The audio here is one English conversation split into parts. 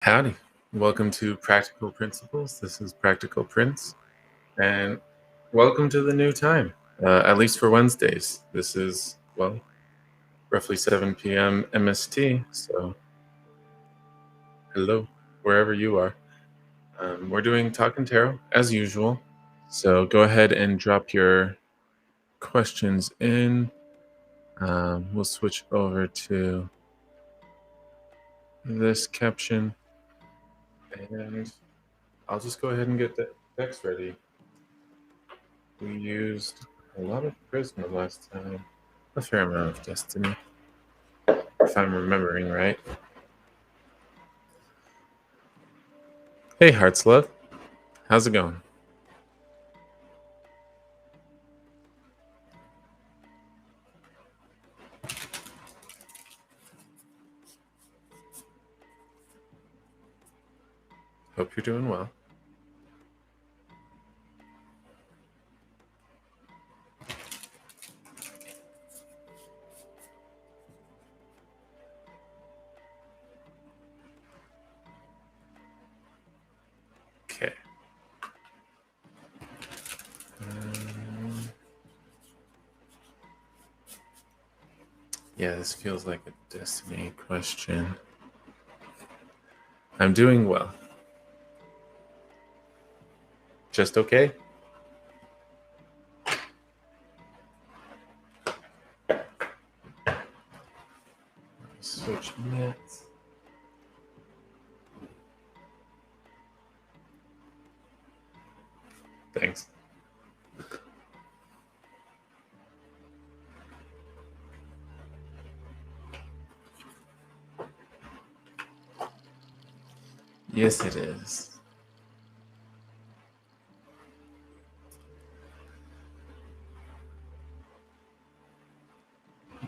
Howdy. Welcome to Practical Principles. This is Practical Prince, and welcome to the new time, at least for Wednesdays. This is, well, roughly 7 p.m. MST, so hello, wherever you are. We're doing Talking Tarot, as usual, so go ahead and drop your questions in. We'll switch over to this caption, and I'll just go ahead and get the text ready. We used a lot of Prisma last time. A fair amount of Destiny, if I'm remembering right. Hey, Hearts Love. How's it going? Hope you're doing well. Okay. Yeah, this feels like a Destiny question. I'm doing well. Just okay? Switch mats. Thanks. Yes, it is.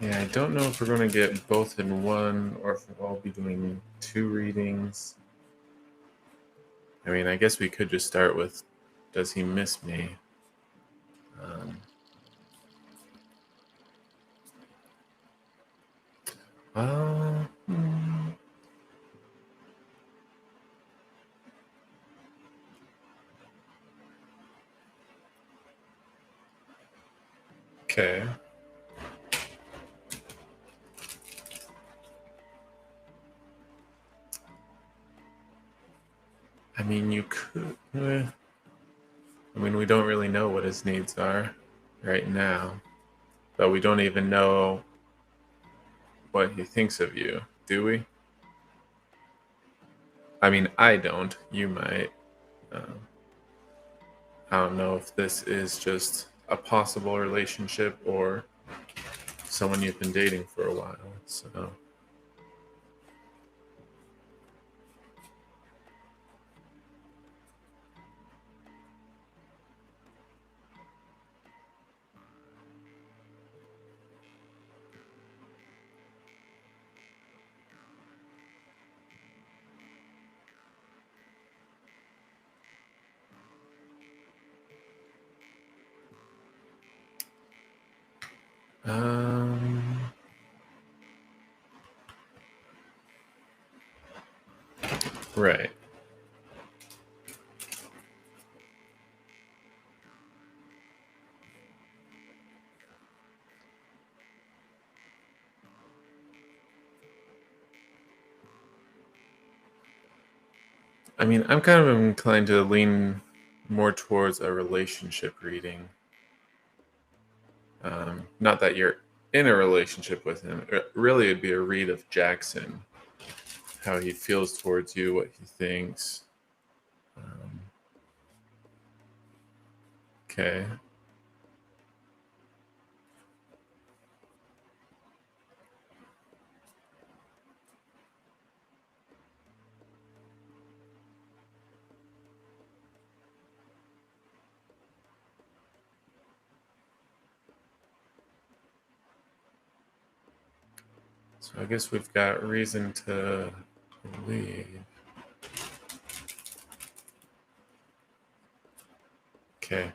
Yeah, I don't know if we're going to get both in one or if we'll all be doing two readings. I mean, I guess we could just start with, does he miss me? Uh, hmm. Okay. I mean, you could. I mean, we don't really know what his needs are right now, but we don't even know what he thinks of you, do we? I mean, I don't. You might. Um, I don't know if this is just a possible relationship or someone you've been dating for a while. So, um, right. I mean, I'm kind of inclined to lean more towards a relationship reading. Not that you're in a relationship with him. Really, it'd be a read of Jackson, how he feels towards you, what he thinks. Um, okay. So I guess we've got reason to believe. Okay.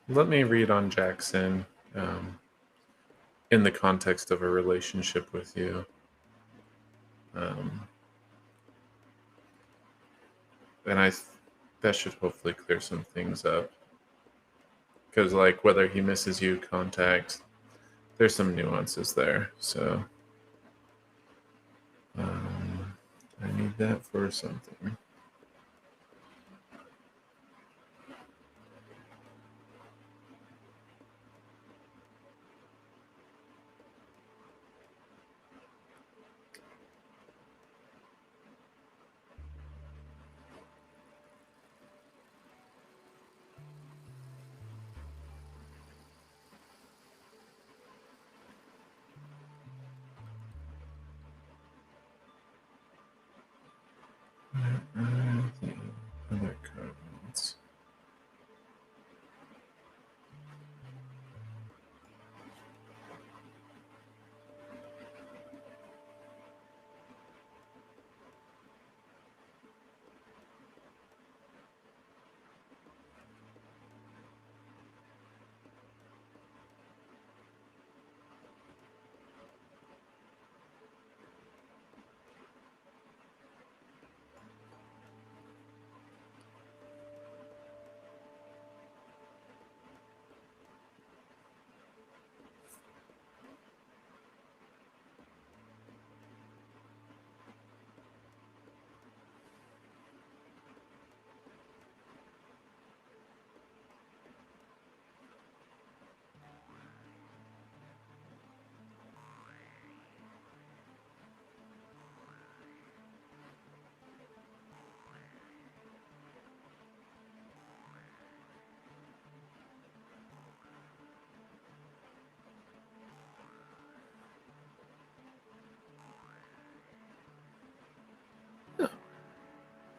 Let me read on Jackson. Um, in the context of a relationship with you. And that should hopefully clear some things up. Because, like, whether he misses you contact, there's some nuances there. So I need that for something. Other cards.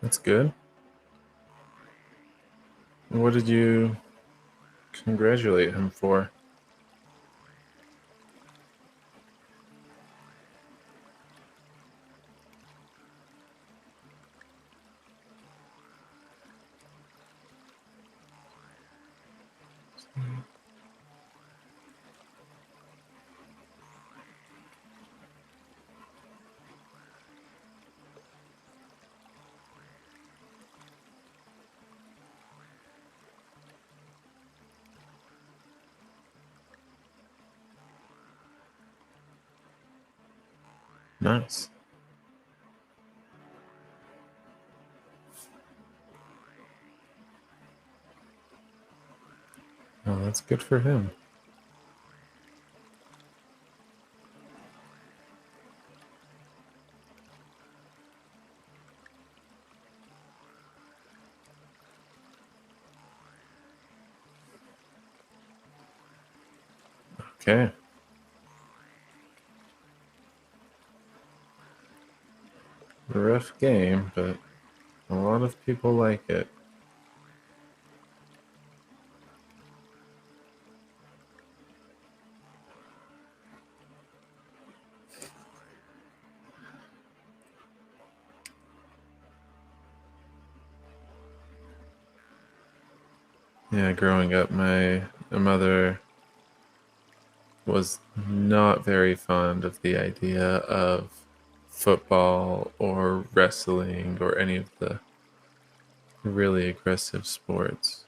That's good. What did you congratulate him for? Nice. Oh, that's good for him. Okay. Rough game, but a lot of people like it. Yeah, growing up, my mother was not very fond of the idea of football or wrestling or any of the really aggressive sports.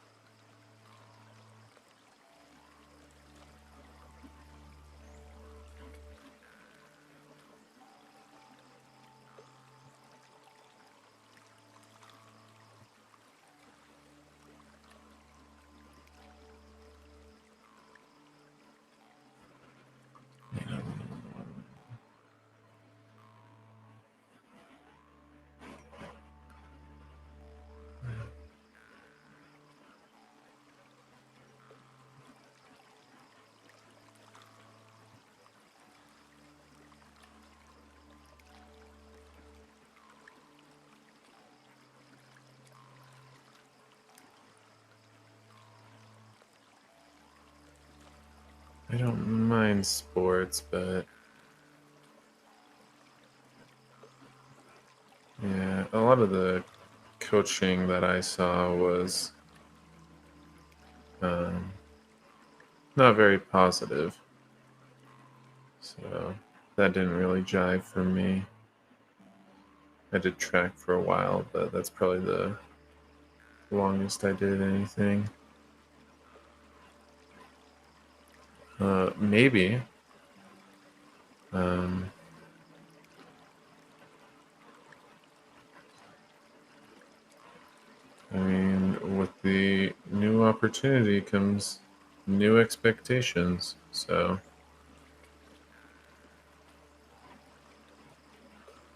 I don't mind sports, but yeah, a lot of the coaching that I saw was not very positive. So that didn't really jive for me. I did track for a while, but that's probably the longest I did anything. Maybe. Um, I mean, with the new opportunity comes new expectations. So,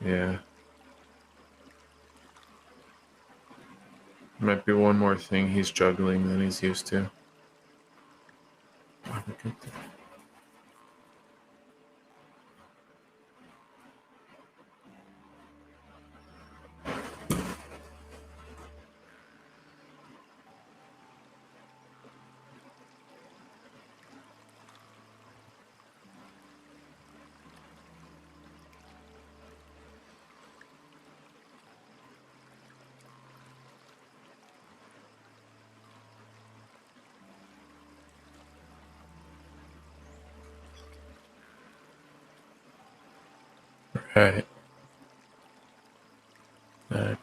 yeah. Might be one more thing he's juggling than he's used to. Right.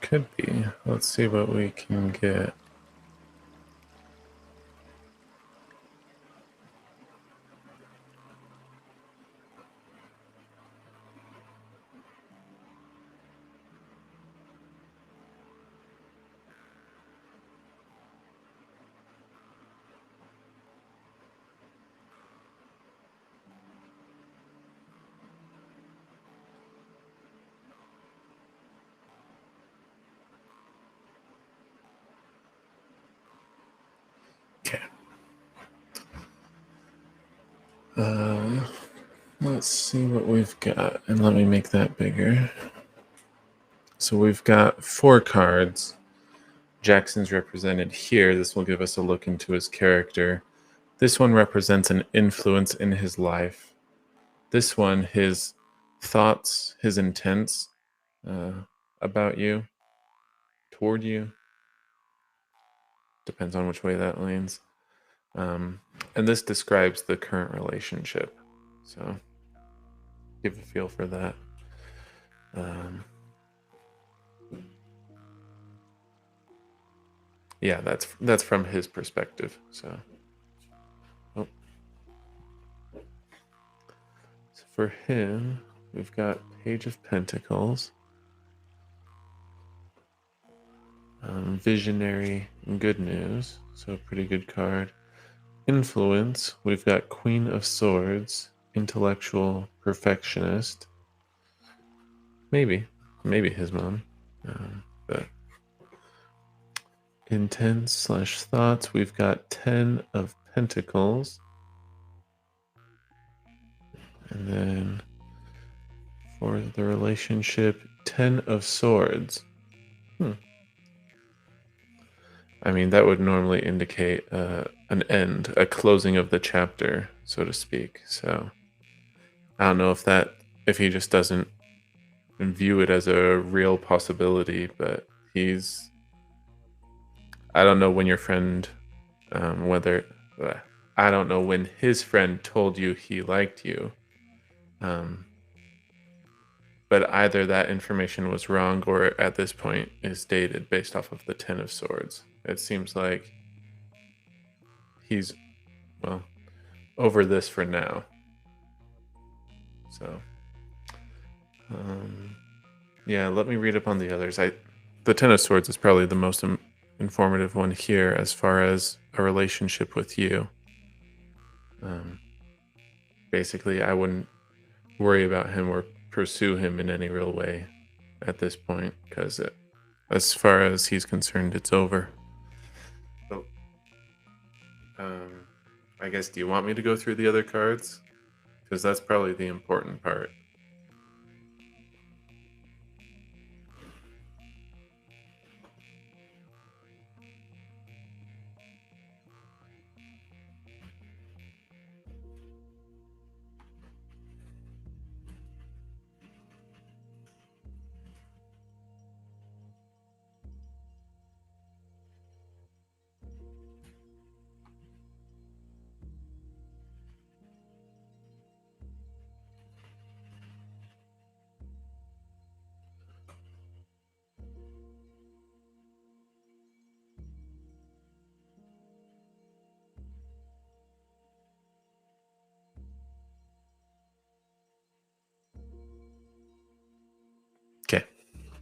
Could be. Let's see what we can get. Okay. Let's see what we've got, and let me make that bigger. So we've got 4 cards. Jackson's represented here. This will give us a look into his character. This one represents an influence in his life. This one, his thoughts, his intents about you, toward you. Depends on which way that leans. And this describes the current relationship. So give a feel for that. Yeah, that's from his perspective. So, oh. So for him, we've got Page of Pentacles, Visionary, and Good News. So pretty good card. Influence, we've got Queen of Swords, Intellectual, Perfectionist. Maybe his mom. But Intense / thoughts, we've got 10 of Pentacles. And then for the relationship, 10 of Swords. I mean, that would normally indicate an end, a closing of the chapter, so to speak. So I don't know if he just doesn't view it as a real possibility, but I don't know when your friend, I don't know when his friend told you he liked you. But either that information was wrong or at this point is dated based off of the Ten of Swords. It seems like he's, well, over this for now. So, yeah, let me read up on the others. The Ten of Swords is probably the most informative one here as far as a relationship with you. Basically, I wouldn't worry about him or pursue him in any real way at this point because as far as he's concerned, it's over. So, I guess, do you want me to go through the other cards? Because that's probably the important part.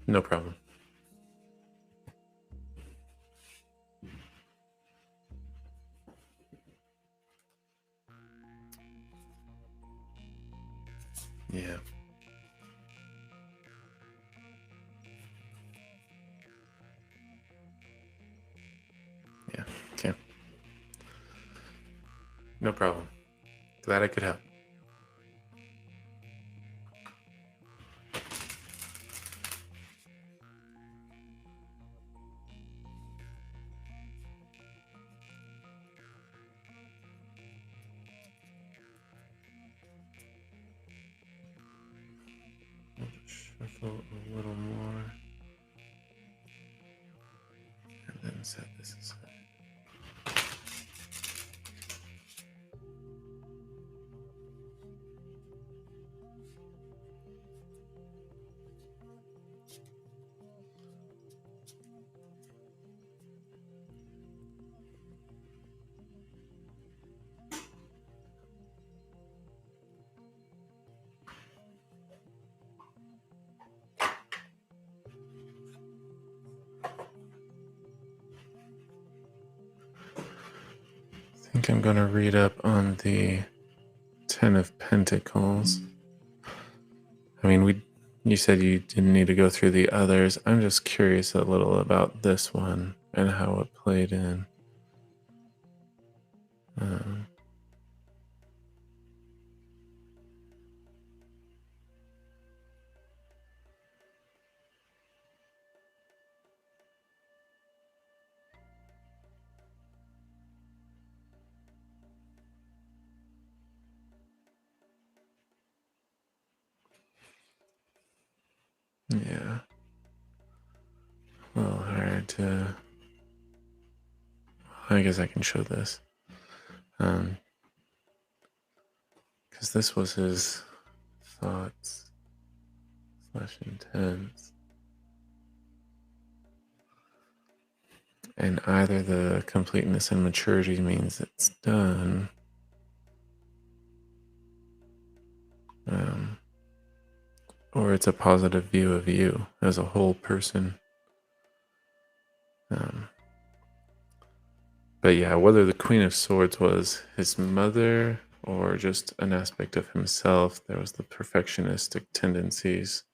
No problem. Yeah. Yeah. Okay. No problem. Glad I could help. Shuffle a little more. And then set this aside. I think I'm going to read up on the Ten of Pentacles. I mean, you said you didn't need to go through the others. I'm just curious a little about this one and how it played in. Yeah. A little hard to... I guess I can show this. Because this was his thoughts / intents. And either the completeness and maturity means it's done, or it's a positive view of you as a whole person. But yeah, whether the Queen of Swords was his mother or just an aspect of himself, there was the perfectionistic tendencies,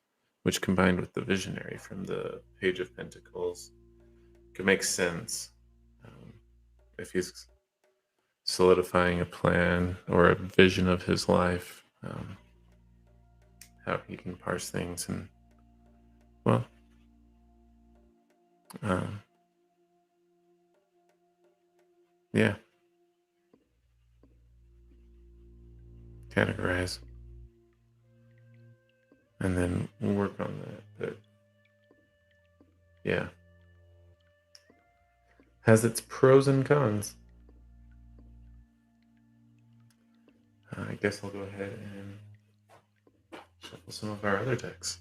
which combined with the visionary from the Page of Pentacles could make sense. If he's solidifying a plan or a vision of his life, how he can parse things and, well, yeah, categorize and then work on that. But yeah, has its pros and cons. I guess I'll go ahead and shuffle some of our other decks,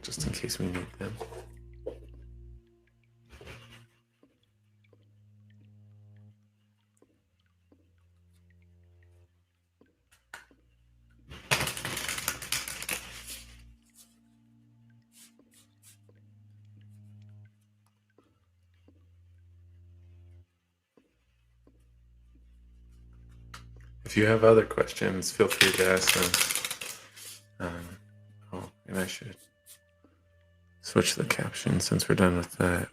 just in case we need them. If you have other questions, feel free to ask them. Oh, and I should switch the caption since we're done with that.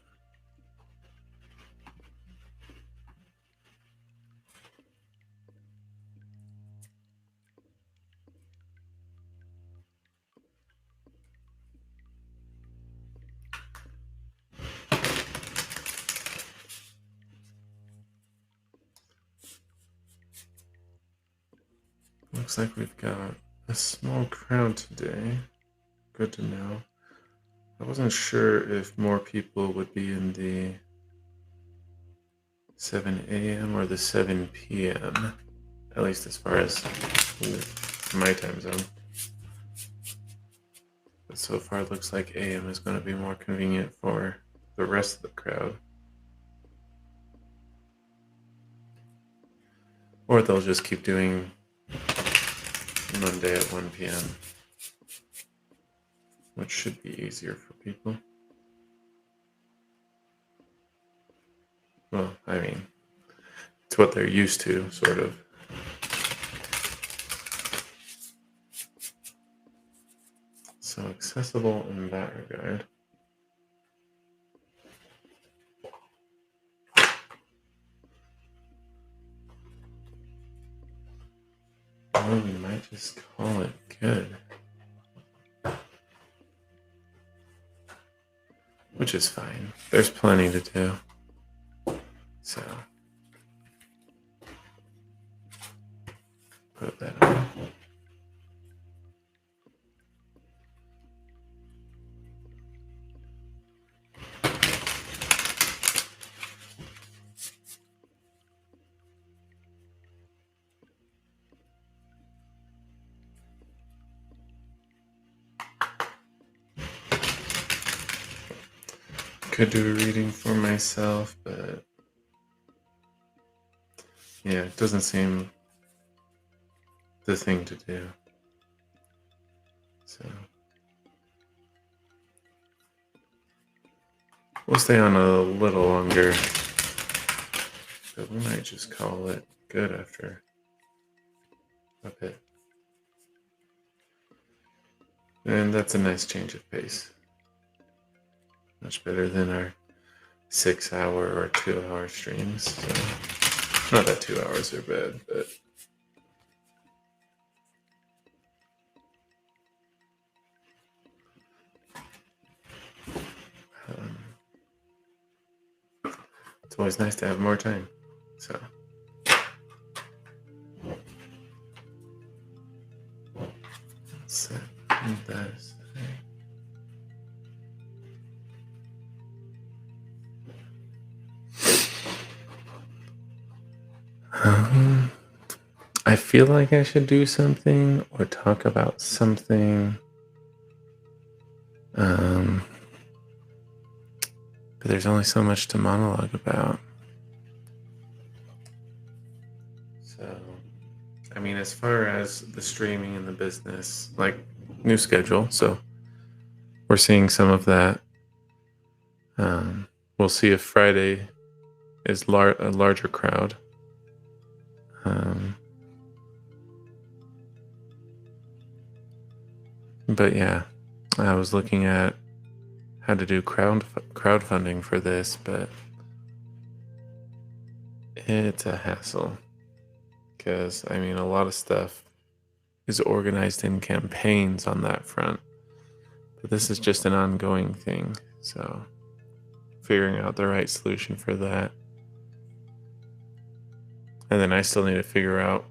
Looks like we've got a small crowd today. Good to know. I wasn't sure if more people would be in the 7 a.m. or the 7 p.m., at least as far as my time zone. But so far it looks like AM is going to be more convenient for the rest of the crowd. Or they'll just keep doing Monday at 1 p.m. which should be easier for people. Well, I mean, it's what they're used to, sort of. So accessible in that regard. Well, we might just call it good. Which is fine. There's plenty to do. So put that on. Could do a reading for myself, but yeah, it doesn't seem the thing to do. So we'll stay on a little longer, but we might just call it good after a bit. And that's a nice change of pace. Much better than our 6 hour or 2 hour streams. So, not that 2 hours are bad, but it's always nice to have more time. So set that aside. I feel like I should do something or talk about something. But there's only so much to monologue about. So, I mean, as far as the streaming and the business, like new schedule, so we're seeing some of that. We'll see if Friday is a larger crowd. But yeah, I was looking at how to do crowdfunding for this, but it's a hassle because, I mean, a lot of stuff is organized in campaigns on that front, but this is just an ongoing thing. So figuring out the right solution for that. And then I still need to figure out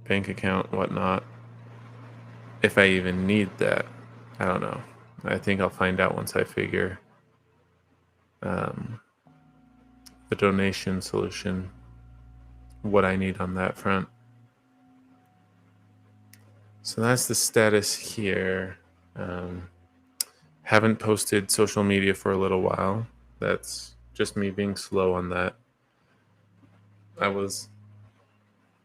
bank account, whatnot. If I even need that, I don't know. I think I'll find out once I figure the donation solution, what I need on that front. So that's the status here. Haven't posted social media for a little while. That's just me being slow on that. I was,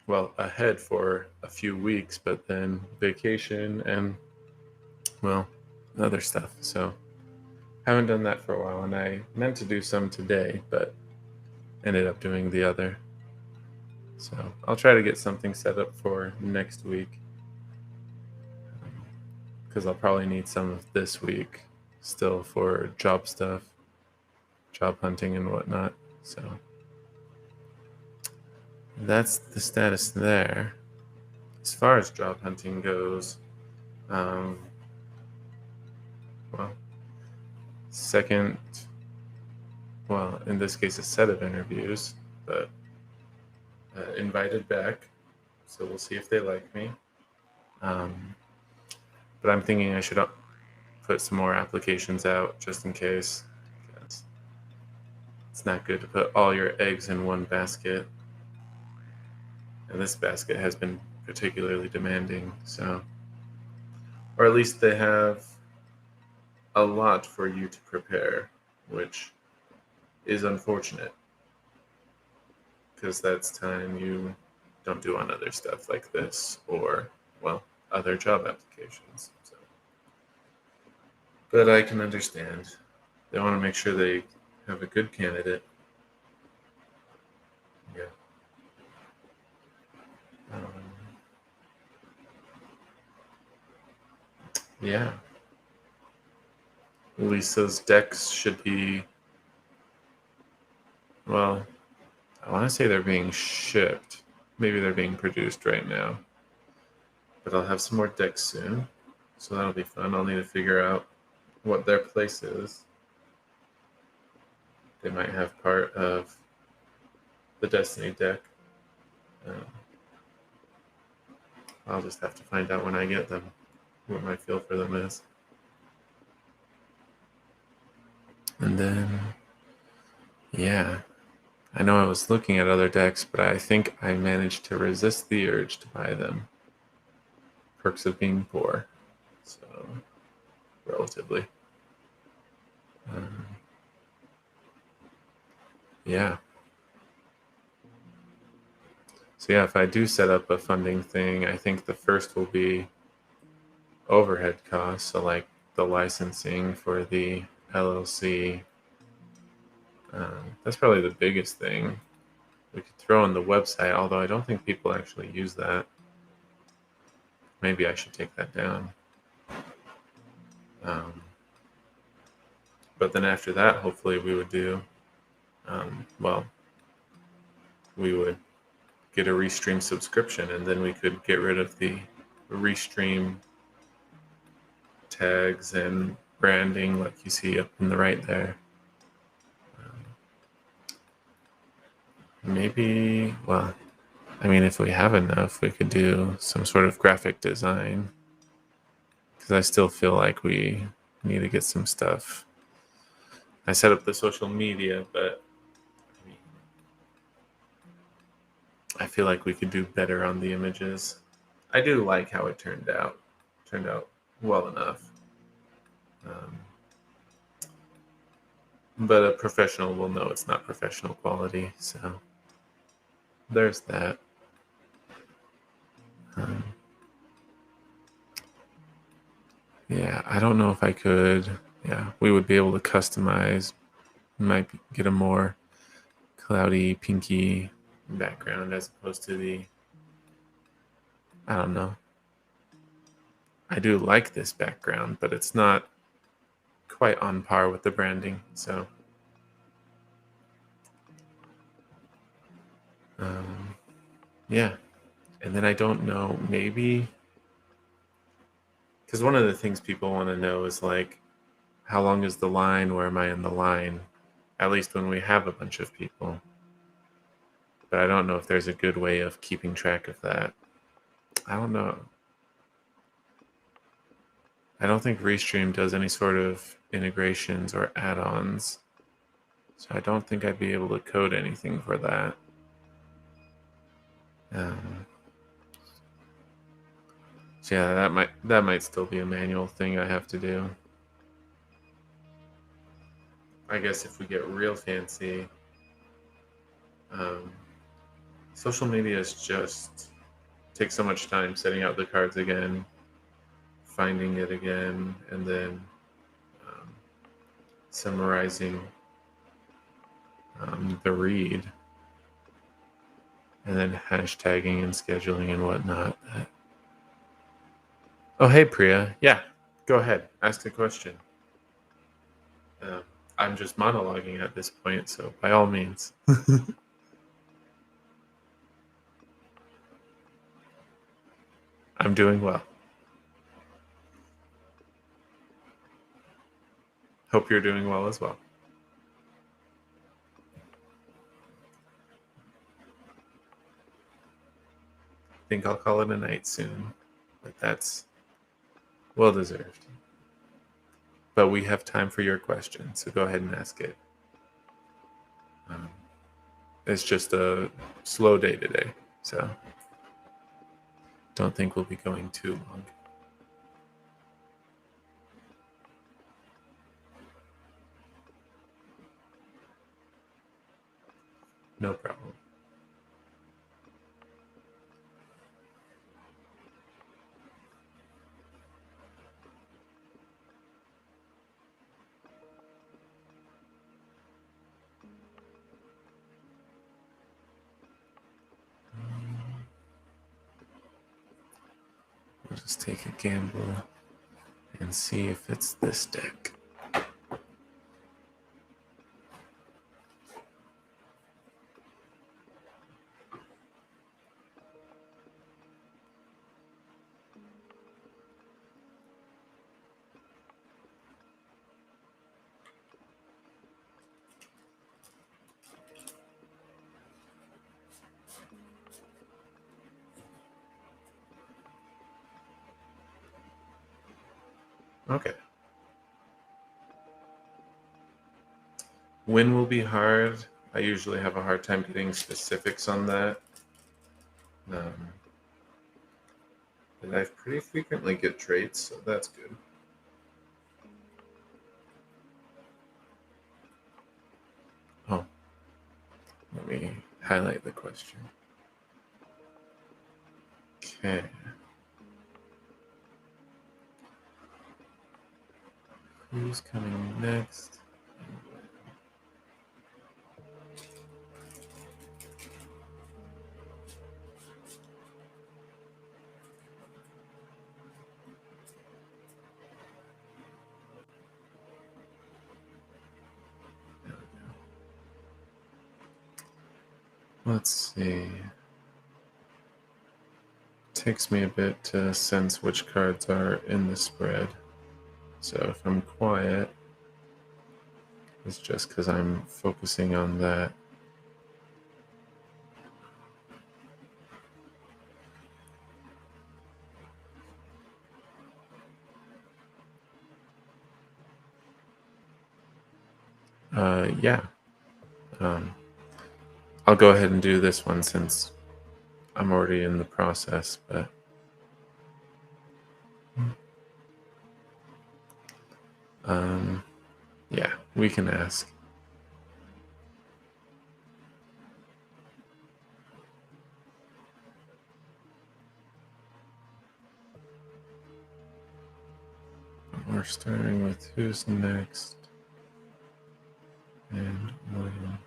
well, ahead for a few weeks, but then vacation and, well, other stuff. So haven't done that for a while, and I meant to do some today, but ended up doing the other. So I'll try to get something set up for next week, because I'll probably need some of this week still for job stuff, job hunting and whatnot. So that's the status there. As far as job hunting goes, well, second, well, in this case, a set of interviews, but invited back. So we'll see if they like me. But I'm thinking I should put some more applications out just in case. It's not good to put all your eggs in one basket. And this basket has been particularly demanding, so, or at least they have a lot for you to prepare, which is unfortunate, because that's time you don't do on other stuff like this, or, well, other job applications. So But I can understand. They want to make sure they have a good candidate. Yeah. Yeah. Lisa's decks should be, well, I want to say they're being shipped. Maybe they're being produced right now. But I'll have some more decks soon. So that'll be fun. I'll need to figure out what their place is. They might have part of the Destiny deck. I'll just have to find out when I get them what my feel for them is. And then, yeah, I know I was looking at other decks, but I think I managed to resist the urge to buy them. Perks of being poor, so relatively. Yeah. So yeah, if I do set up a funding thing, I think the first will be overhead costs, so like the licensing for the LLC. That's probably the biggest thing. We could throw in the website, although I don't think people actually use that. Maybe I should take that down. But then after that, hopefully we would do, we would get a Restream subscription, and then we could get rid of the Restream tags and branding like you see up in the right there. Maybe, well, I mean, if we have enough, we could do some sort of graphic design, because I still feel like we need to get some stuff. I set up the social media, but I feel like we could do better on the images. I do like how it turned out. Turned out well enough. But a professional will know it's not professional quality, so there's that. Yeah, I don't know if I could. Yeah, we would be able to customize. Might get a more cloudy, pinky background as opposed to the, I don't know. I do like this background, but it's not quite on par with the branding. So, yeah. And then I don't know, maybe, because one of the things people want to know is like, how long is the line? Where am I in the line? At least when we have a bunch of people. But I don't know if there's a good way of keeping track of that. I don't know. I don't think Restream does any sort of integrations or add-ons. So I don't think I'd be able to code anything for that. So yeah, that might still be a manual thing I have to do. I guess if we get real fancy, social media is just takes so much time setting out the cards again, finding it again, and then summarizing the read, and then hashtagging and scheduling and whatnot. Oh, hey, Priya. Yeah, go ahead. Ask a question. I'm just monologuing at this point, so by all means. I'm doing well. Hope you're doing well as well. I think I'll call it a night soon, but that's well deserved. But we have time for your question, so go ahead and ask it. It's just a slow day today, so don't think we'll be going too long. No problem. We'll just take a gamble and see if it's this deck. Okay. When will be hard? I usually have a hard time getting specifics on that. But I pretty frequently get traits, so that's good. Oh, let me highlight the question. Okay. Who's coming next? Let's see. Takes me a bit to sense which cards are in the spread. So if I'm quiet, it's just because I'm focusing on that. Yeah. I'll go ahead and do this one since I'm already in the process, but yeah, we can ask. We're starting with who's next and William.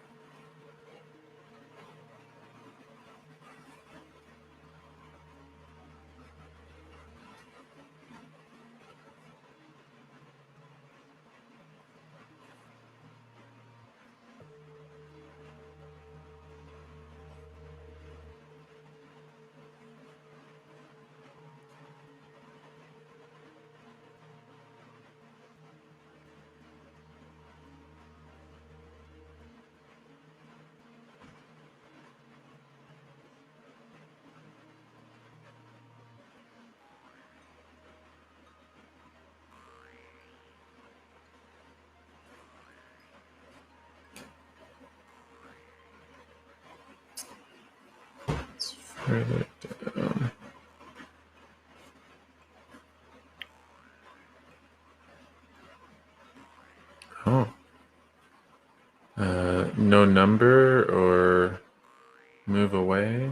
It's further down. Oh. No number or move away.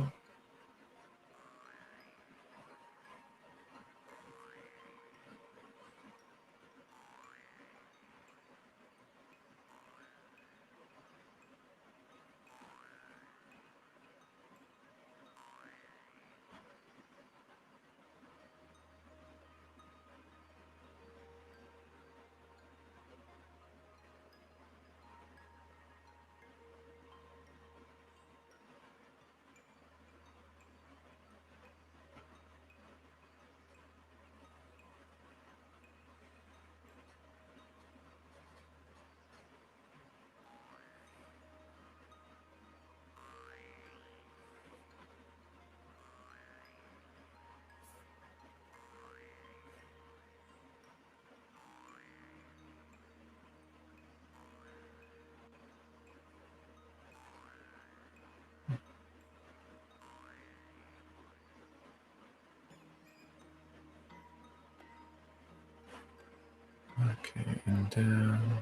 Okay, and down.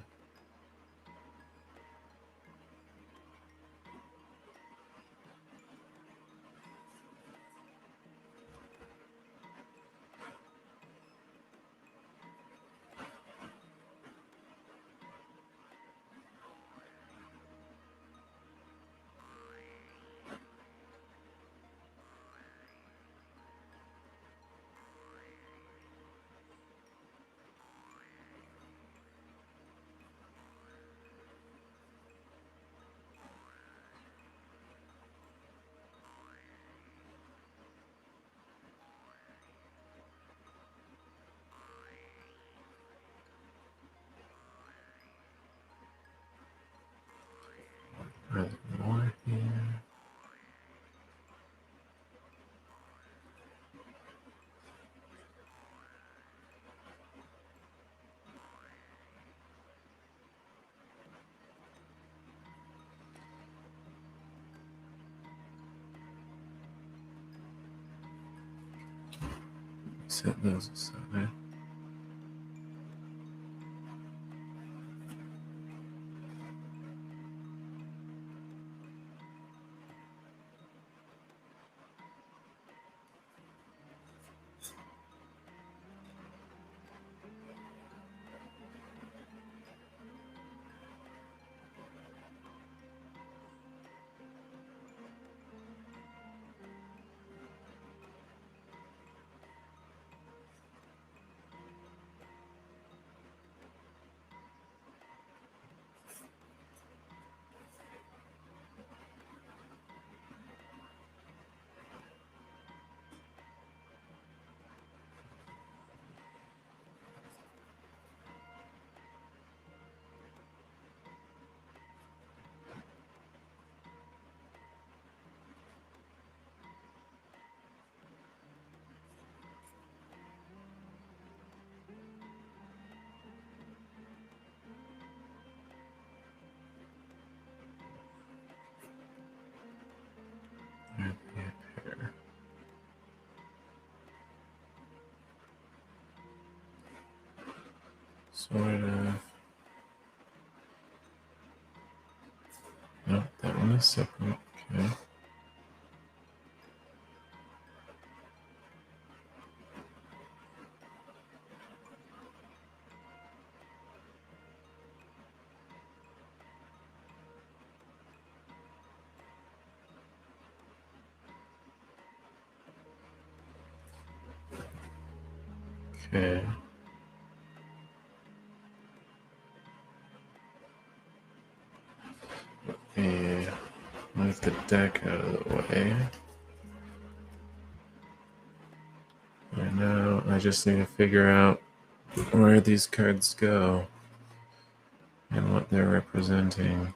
Set those aside. Sort of. Nope, that one is separate. Okay. Okay. Yeah. Move the deck out of the way. And now I just need to figure out where these cards go and what they're representing.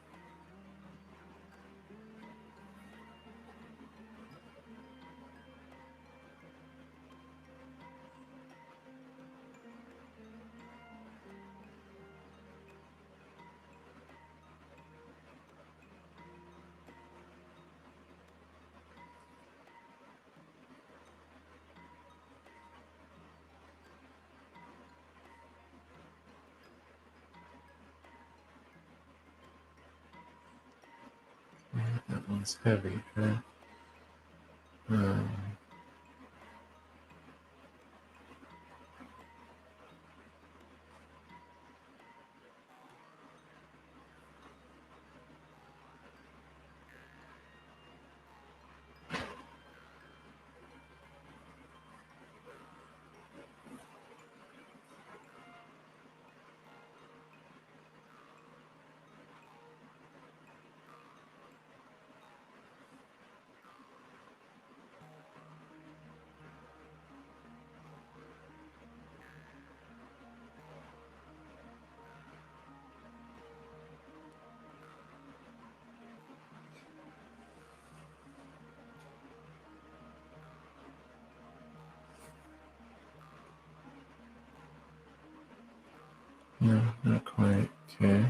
That one's heavy, huh? Um, no, not quite. Okay.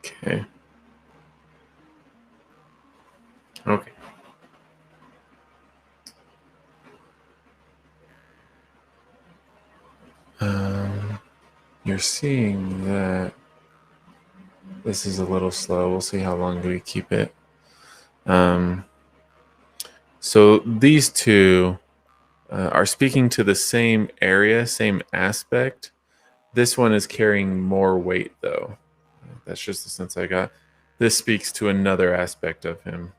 Okay. Okay. You're seeing that this is a little slow. We'll see how long do we keep it. So these two are speaking to the same area, same aspect. This one is carrying more weight, though. That's just the sense I got. This speaks to another aspect of him,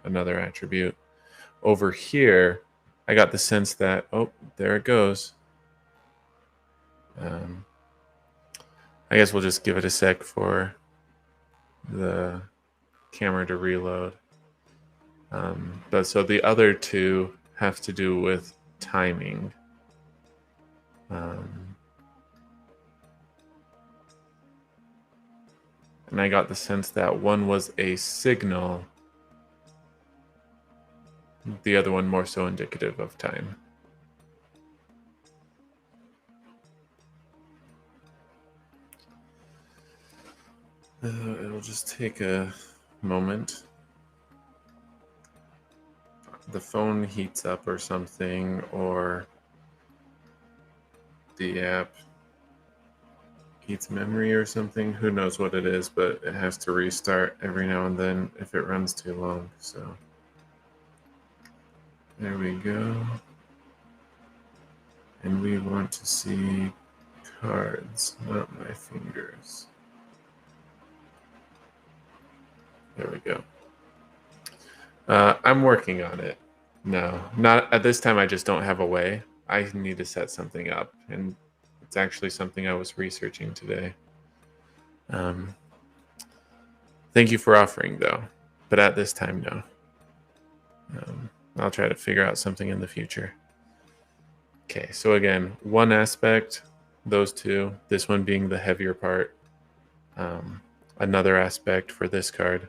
another attribute. Over here, I got the sense that, oh, there it goes. I guess we'll just give it a sec for the camera to reload. But so the other two have to do with timing. And I got the sense that one was a signal The other one more so indicative of time. It'll just take a moment. The phone heats up or something, or the app eats memory or something. Who knows what it is, but it has to restart every now and then if it runs too long. So there we go. And we want to see cards, not my fingers. There we go. I'm working on it. No, not at this time. I just don't have a way. I need to set something up, and it's actually something I was researching today. Thank you for offering, though, but at this time, no. I'll try to figure out something in the future. Okay, so again, one aspect, those two, this one being the heavier part. Another aspect for this card.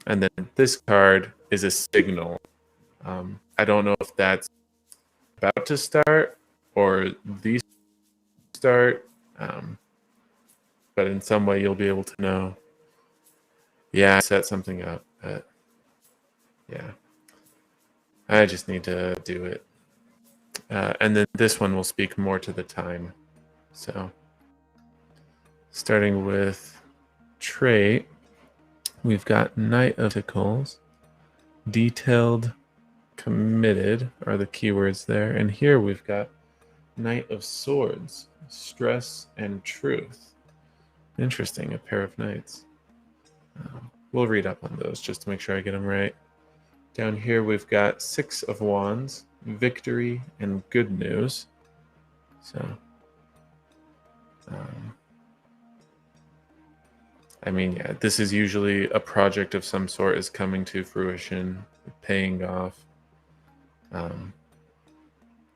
And then this card is a signal. I don't know if that's about to start or these start, but in some way you'll be able to know. Yeah, I set something up, but yeah, I just need to do it. And then this one will speak more to the time. So starting with trait, we've got Knight of Pentacles, detailed, committed are the keywords there. And here we've got Knight of Swords, stress and truth. Interesting, a pair of knights. We'll read up on those just to make sure I get them right. Down here we've got Six of Wands, victory and good news. So, I mean, yeah, this is usually a project of some sort is coming to fruition, paying off.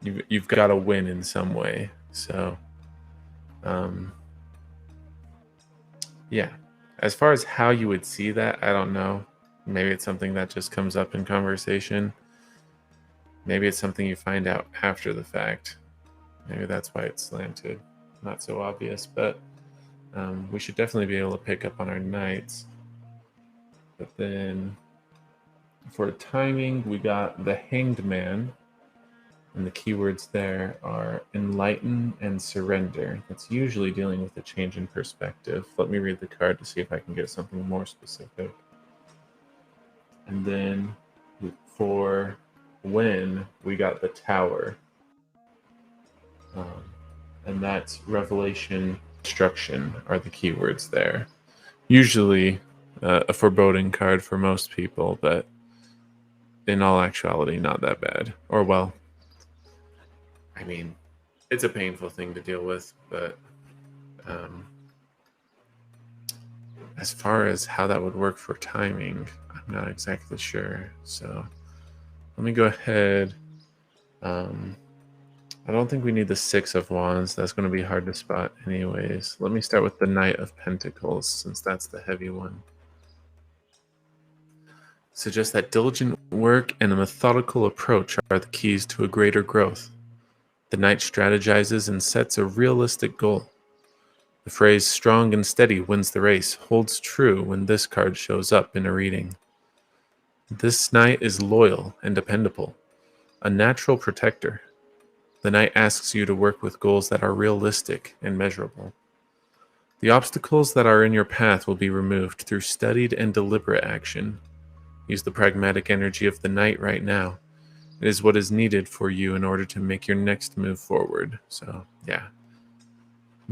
You've got to win in some way. So, yeah. As far as how you would see that, I don't know. Maybe it's something that just comes up in conversation. Maybe it's something you find out after the fact. Maybe that's why it's slanted. Not so obvious, but we should definitely be able to pick up on our knights. But then for timing, we got the Hanged Man. And the keywords there are enlighten and surrender. That's usually dealing with a change in perspective. Let me read the card to see if I can get something more specific. And then for when, we got the Tower. And that's revelation, destruction are the keywords there. Usually a foreboding card for most people, but in all actuality, not that bad. Or, well, I mean, it's a painful thing to deal with, but as far as how that would work for timing, I'm not exactly sure. So let me go ahead. I don't think we need the Six of Wands. That's going to be hard to spot anyways. Let me start with the Knight of Pentacles, since that's the heavy one. Suggest that diligent work and a methodical approach are the keys to a greater growth. The Knight strategizes and sets a realistic goal. The phrase strong and steady wins the race holds true when this card shows up in a reading. This Knight is loyal and dependable, a natural protector. The Knight asks you to work with goals that are realistic and measurable. The obstacles that are in your path will be removed through studied and deliberate action. Use the pragmatic energy of the Knight right now. It is what is needed for you in order to make your next move forward. So, yeah.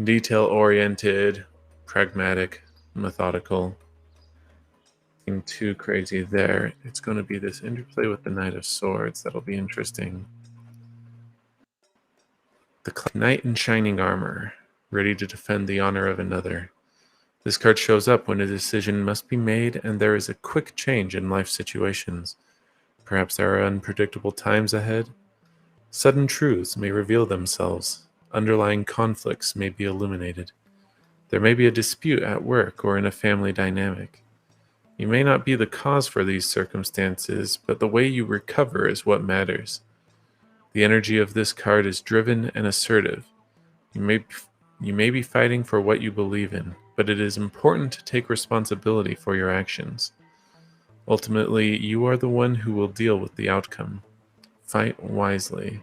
Detail-oriented, pragmatic, methodical. Nothing too crazy there. It's going to be this interplay with the Knight of Swords. That'll be interesting. The Knight in shining armor, ready to defend the honor of another. This card shows up when a decision must be made and there is a quick change in life situations. Perhaps there are unpredictable times ahead. Sudden truths may reveal themselves. Underlying conflicts may be illuminated. There may be a dispute at work or in a family dynamic. You may not be the cause for these circumstances, but the way you recover is what matters. The energy of this card is driven and assertive. You may be fighting for what you believe in, but it is important to take responsibility for your actions. Ultimately, you are the one who will deal with the outcome. Fight wisely.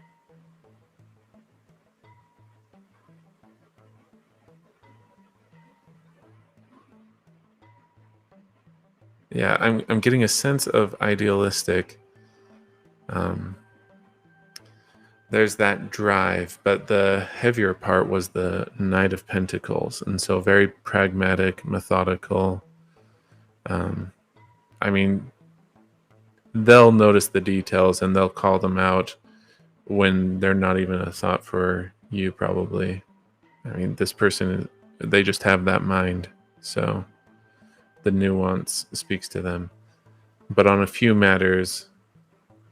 Yeah, I'm getting a sense of idealistic. There's that drive, but the heavier part was the Knight of Pentacles, and so very pragmatic, methodical. I mean, they'll notice the details and they'll call them out when they're not even a thought for you, probably. I mean, this person, they just have that mind, so the nuance speaks to them. But on a few matters,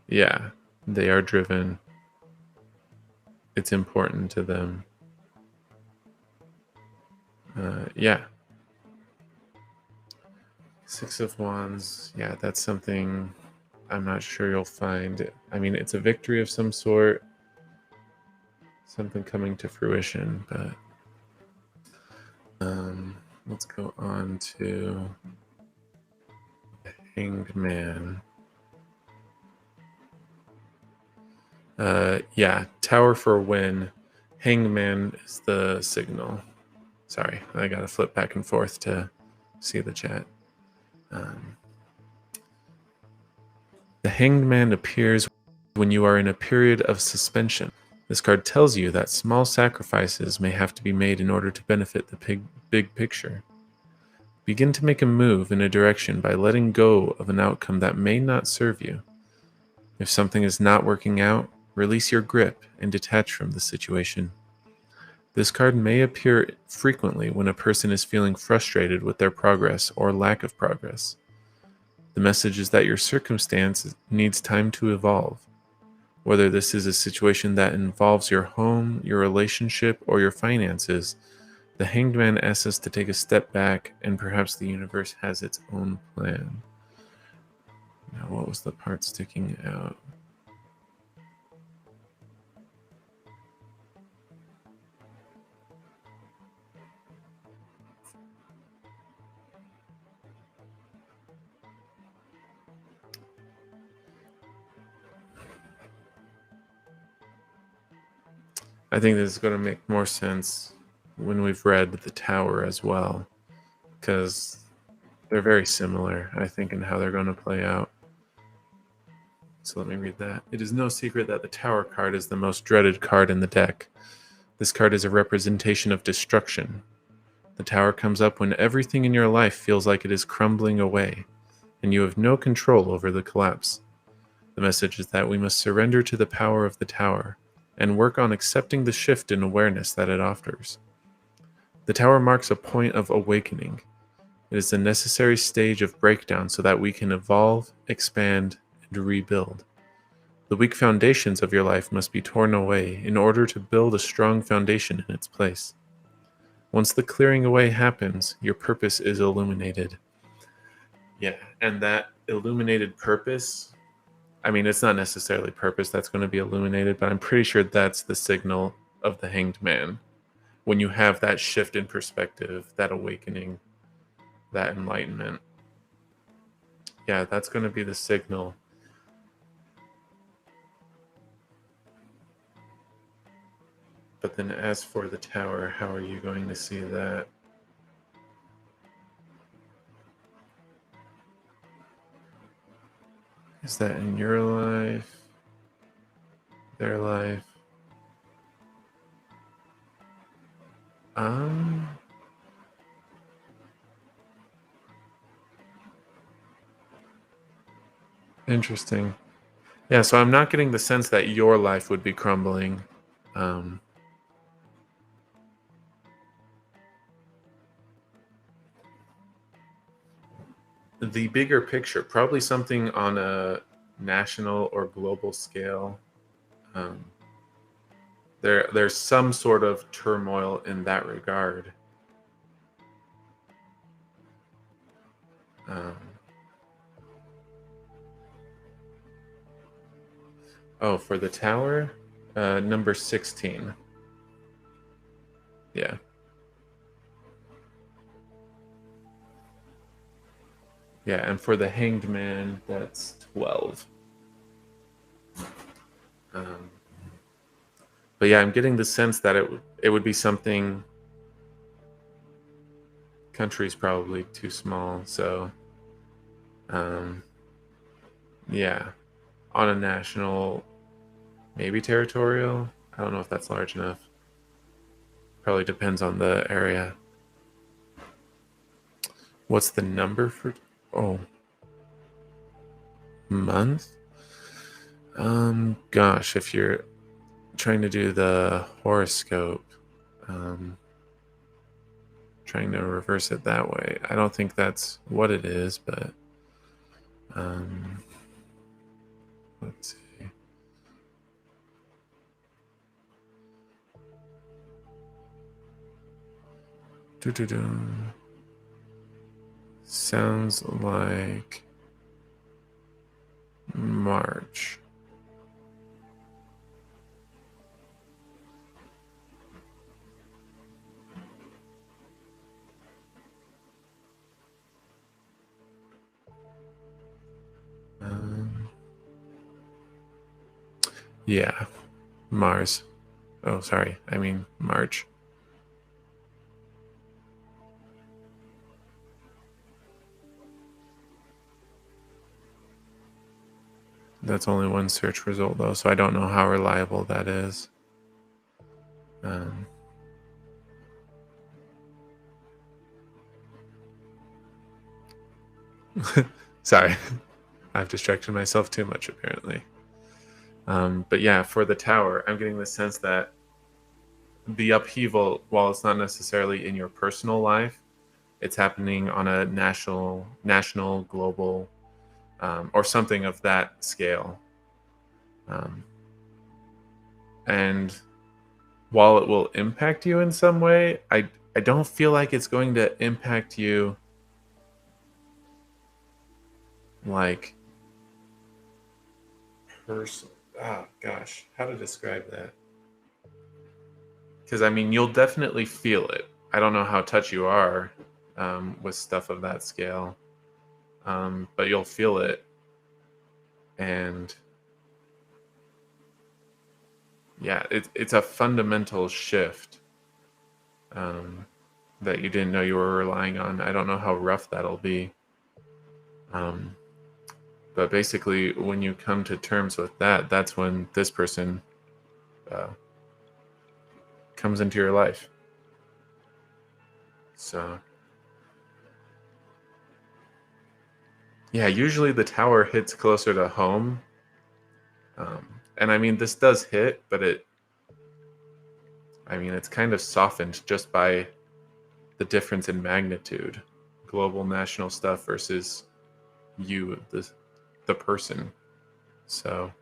yeah, they are driven. It's important to them. Yeah. Six of Wands. Yeah, that's something I'm not sure you'll find. I mean, it's a victory of some sort, something coming to fruition, but let's go on to the Hanged Man. Yeah, Tower for win. Hanged Man is the signal. Sorry, I gotta flip back and forth to see the chat. The Hanged Man appears when you are in a period of suspension. This card tells you that small sacrifices may have to be made in order to benefit the big picture. Begin to make a move in a direction by letting go of an outcome that may not serve you. If something is not working out, release your grip and detach from the situation. This card may appear frequently when a person is feeling frustrated with their progress or lack of progress. The message is that your circumstance needs time to evolve. Whether this is a situation that involves your home, your relationship, or your finances, the Hanged Man asks us to take a step back, and perhaps the universe has its own plan. Now, what was the part sticking out? I think this is going to make more sense when we've read the Tower as well, because they're very similar, I think, in how they're going to play out. So let me read that. It is no secret that the Tower card is the most dreaded card in the deck. This card is a representation of destruction. The Tower comes up when everything in your life feels like it is crumbling away, and you have no control over the collapse. The message is that we must surrender to the power of the Tower, and work on accepting the shift in awareness that it offers. The Tower marks a point of awakening. It is the necessary stage of breakdown so that we can evolve, expand, and rebuild. The weak foundations of your life must be torn away in order to build a strong foundation in its place. Once the clearing away happens, your purpose is illuminated. Yeah, and that illuminated purpose, I mean, it's not necessarily purpose that's going to be illuminated, but I'm pretty sure that's the signal of the Hanged Man. When you have that shift in perspective, that awakening, that enlightenment. Yeah, that's going to be the signal. But then as for the Tower, how are you going to see that? Is that in your life? Their life? Interesting. Yeah, so I'm not getting the sense that your life would be crumbling. The bigger picture, probably something on a national or global scale. There's some sort of turmoil in that regard. Oh, for the tower, number 16. Yeah. Yeah, and for the Hanged Man, that's 12. But yeah, I'm getting the sense that it would be something. Country's probably too small, so um, yeah, on a national, maybe territorial. I don't know if that's large enough. Probably depends on the area. What's the number for? Oh, month. Gosh, if you're trying to do the horoscope, um, trying to reverse it that way, I don't think that's what it is, but um, let's see. Doo-doo-doo. Sounds like March. Yeah, Mars. Oh, sorry. I mean March. That's only one search result, though, so I don't know how reliable that is. Um, sorry, I've distracted myself too much, apparently. But yeah, for the tower, I'm getting the sense that the upheaval, while it's not necessarily in your personal life, it's happening on a national, global, or something of that scale. And while it will impact you in some way, I don't feel like it's going to impact you like person. Oh gosh, how to describe that? Because I mean, you'll definitely feel it. I don't know how touch you are with stuff of that scale, but you'll feel it, and yeah, it's a fundamental shift um, that you didn't know you were relying on. I don't know how rough that'll be. Um, But basically, when you come to terms with that, that's when this person uh, comes into your life. So, yeah, usually the tower hits closer to home. And I mean, this does hit, but it's kind of softened just by the difference in magnitude. Global national stuff versus you, the person. So,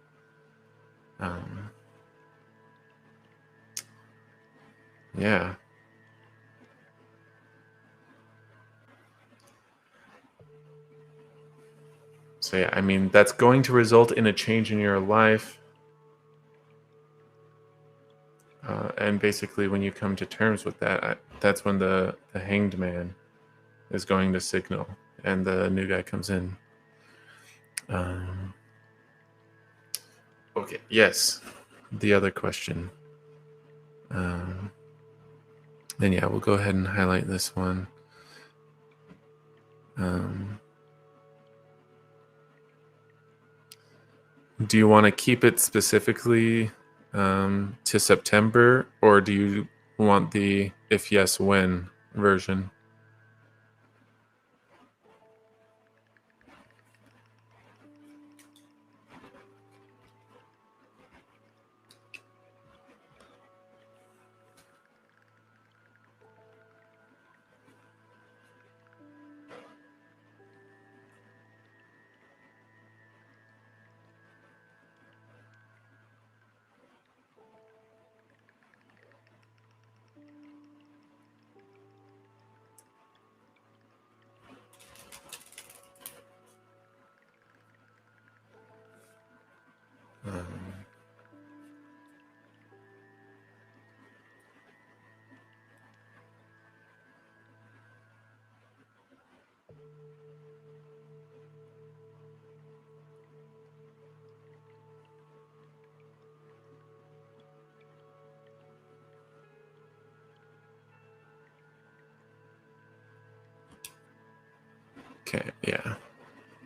um, yeah. So, yeah, I mean, that's going to result in a change in your life. And basically, when you come to terms with that, that's when the hanged man is going to signal, and the new guy comes in. Um, okay. Yes. The other question. Then yeah, we'll go ahead and highlight this one. Do you want to keep it specifically to September, or do you want the if yes when version?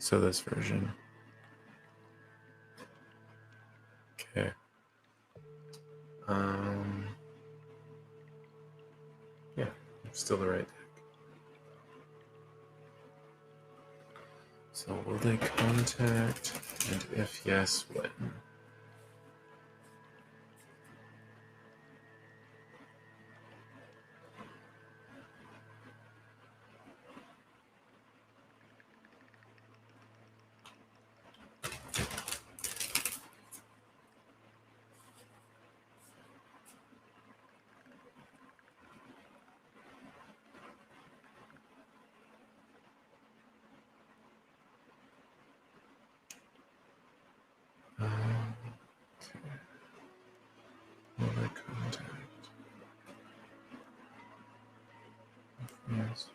So this version. Okay. Yeah, still the right deck. So will they contact, and if yes, when? Okay. Will they contact? Yes.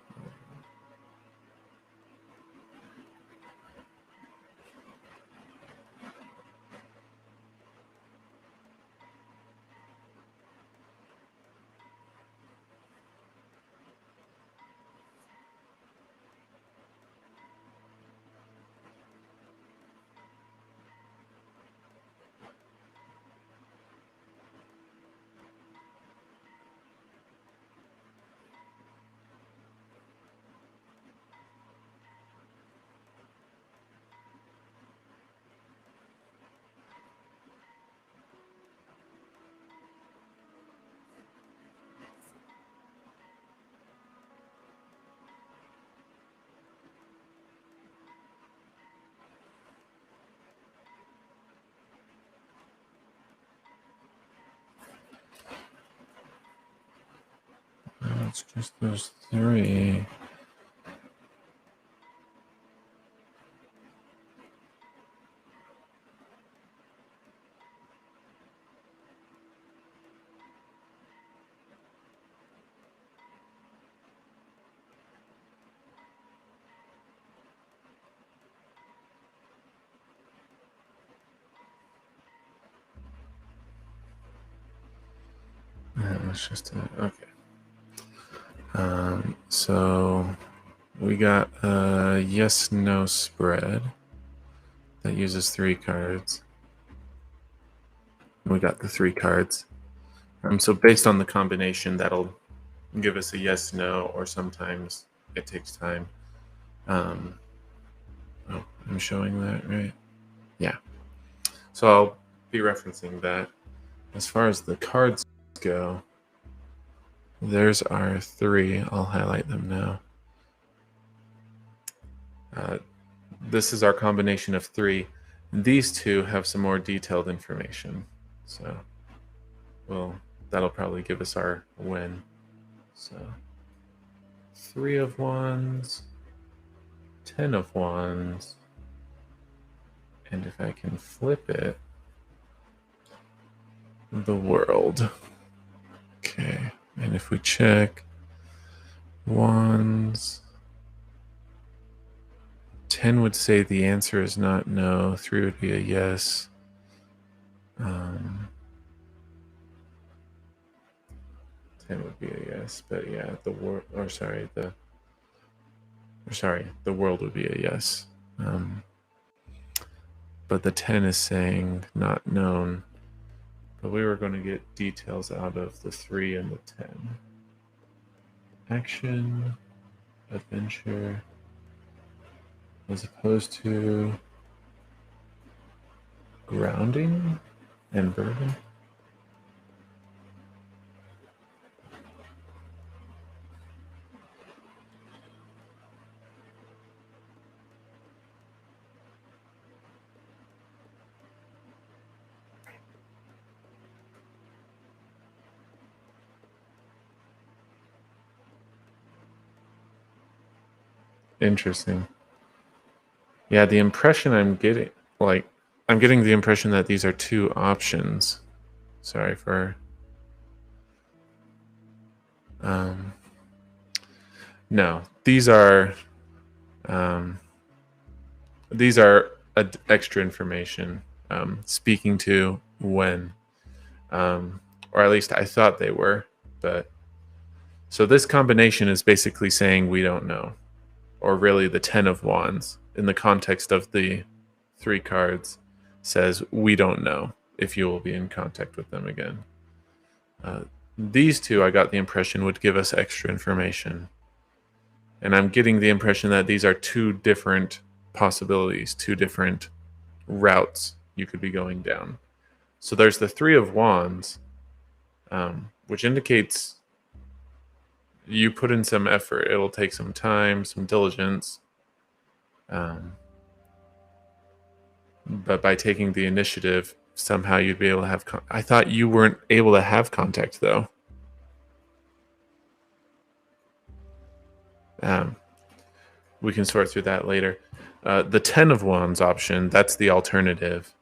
No, it's just those three. That's just it. Okay. So we got a yes/no spread that uses 3 cards. We got the 3 cards. So based on the combination, that'll give us a yes/no, or sometimes it takes time. Oh, I'm showing that, right? Yeah. So I'll be referencing that. As far as the cards go, there's our 3. I'll highlight them now. This is our combination of 3. These 2 have some more detailed information. So, well, that'll probably give us our win. So, 3 of Wands, 10 of Wands, and if I can flip it, the World. Okay, and if we check Wands, 10 would say the answer is not no, 3 would be a yes. 10 would be a yes, but yeah, the world, the world would be a yes. But the 10 is saying not known. But we were going to get details out of the 3 and the 10. Action, adventure, as opposed to grounding and burden. Interesting. Yeah, the impression I'm getting, I'm getting the impression that these are 2 options. Sorry for... no, these are extra information, speaking to when, or at least I thought they were. But so this combination is basically saying we don't know, or really the 10 of Wands in the context of the 3 cards, says, we don't know if you will be in contact with them again. These 2, I got the impression, would give us extra information. And I'm getting the impression that these are 2 different possibilities, 2 different routes you could be going down. So there's the 3 of Wands, which indicates you put in some effort. It'll take some time, some diligence. But by taking the initiative, somehow you'd be able to have... I thought you weren't able to have contact, though. We can sort through that later. The 10 of Wands option, that's the alternative,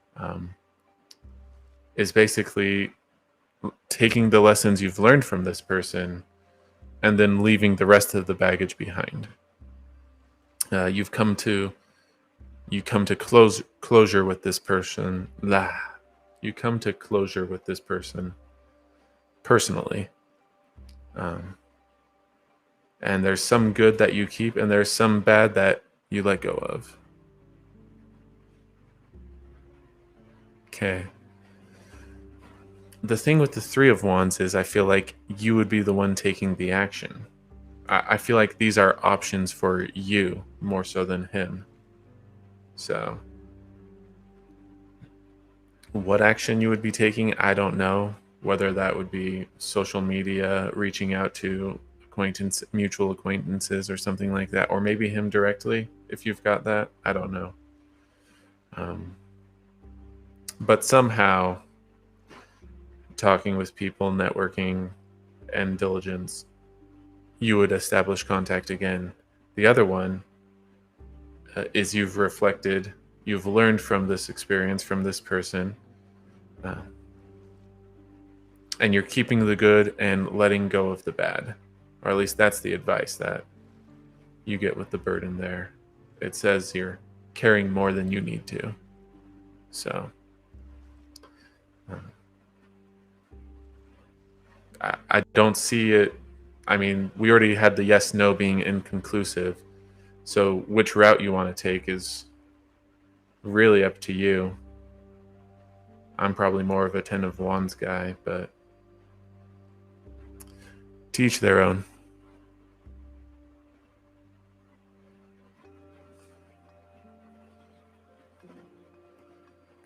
is basically taking the lessons you've learned from this person and then leaving the rest of the baggage behind. You come to closure with this person. You come to closure with this person personally. And there's some good that you keep, and there's some bad that you let go of. Okay. The thing with the 3 of Wands is I feel like you would be the one taking the action. I feel like these are options for you more so than him. So what action you would be taking, I don't know. Whether that would be social media, reaching out to mutual acquaintances or something like that, or maybe him directly, if you've got that. I don't know. But somehow talking with people, networking, and diligence, you would establish contact again. The other one is you've reflected, you've learned from this experience, from this person, and you're keeping the good and letting go of the bad. Or at least that's the advice that you get with the burden there. It says you're carrying more than you need to. So I don't see it. I mean, we already had the yes-no being inconclusive. So which route you want to take is really up to you. I'm probably more of a 10 of Wands guy, but to each their own.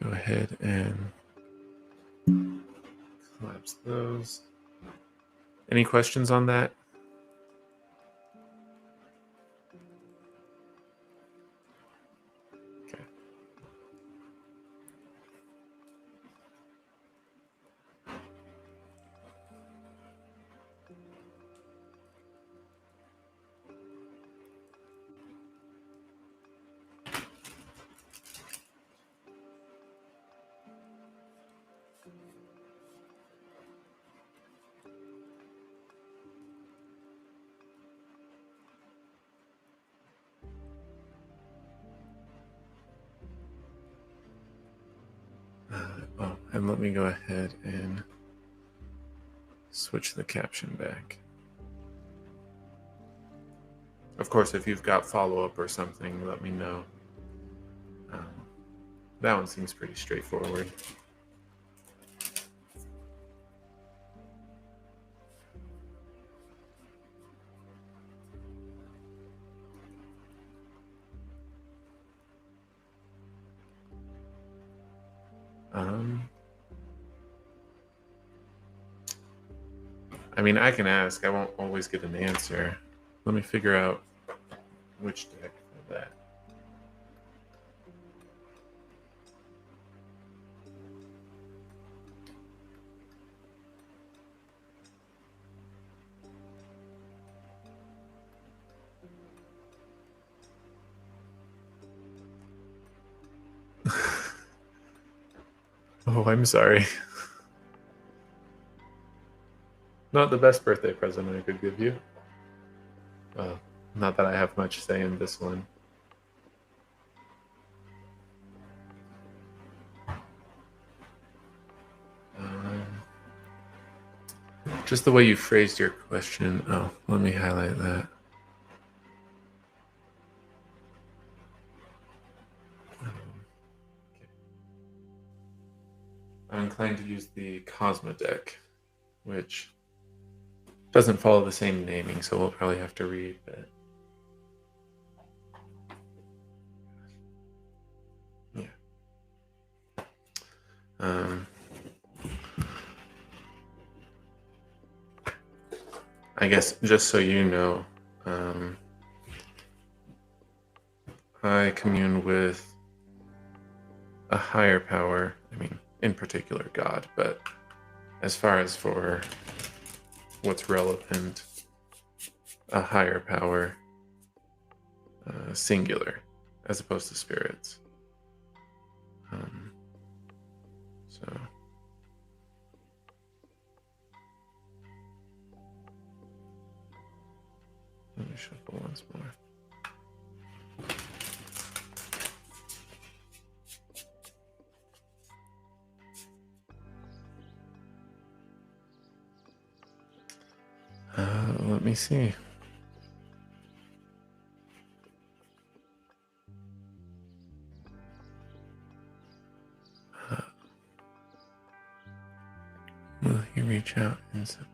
Go ahead and collapse those. Any questions on that? Okay. And let me go ahead and switch the caption back. Of course, if you've got follow-up or something, let me know. That one seems pretty straightforward. I mean, I can ask. I won't always get an answer. Let me figure out which deck for that. Oh, I'm sorry. Not the best birthday present I could give you. Well, not that I have much say in this one. Just the way you phrased your question. Oh, let me highlight that. inclined to use the Cosmo deck, which doesn't follow the same naming, so we'll probably have to read, but yeah. I guess just so you know, I commune with a higher power, I mean, in particular God, but as far as for what's relevant, a higher power, singular, as opposed to spirits. So let me shuffle once more. Let me see. Will he reach out in September?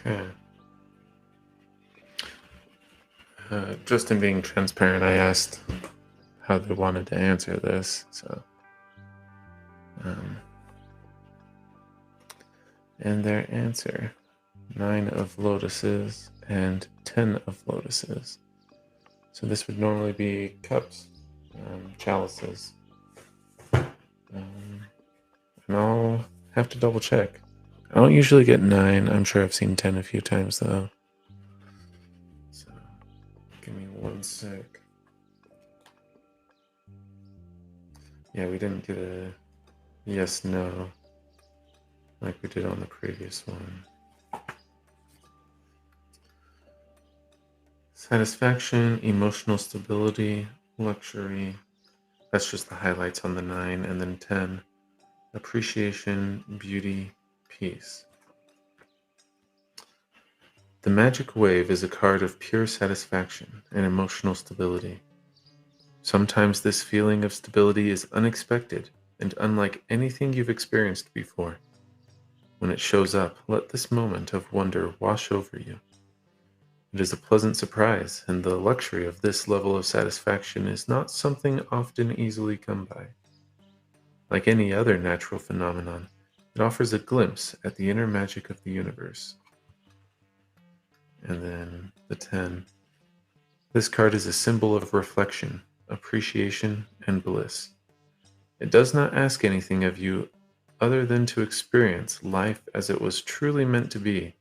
Okay. Just in being transparent, I asked how they wanted to answer this, so and their answer, 9 of lotuses and 10 of lotuses. So this would normally be cups, chalices, and I'll have to double check. I don't usually get 9. I'm sure I've seen 10 a few times though. So give me one sec. Yeah, we didn't get a yes, no, like we did on the previous one. Satisfaction, emotional stability, luxury. That's just the highlights on the 9, and then 10. Appreciation, beauty, peace. The magic wave is a card of pure satisfaction and emotional stability. Sometimes this feeling of stability is unexpected and unlike anything you've experienced before. When it shows up, let this moment of wonder wash over you. It is a pleasant surprise, and the luxury of this level of satisfaction is not something often easily come by. Like any other natural phenomenon, it offers a glimpse at the inner magic of the universe. And then the 10. This card is a symbol of reflection, appreciation, and bliss. It does not ask anything of you other than to experience life as it was truly meant to be,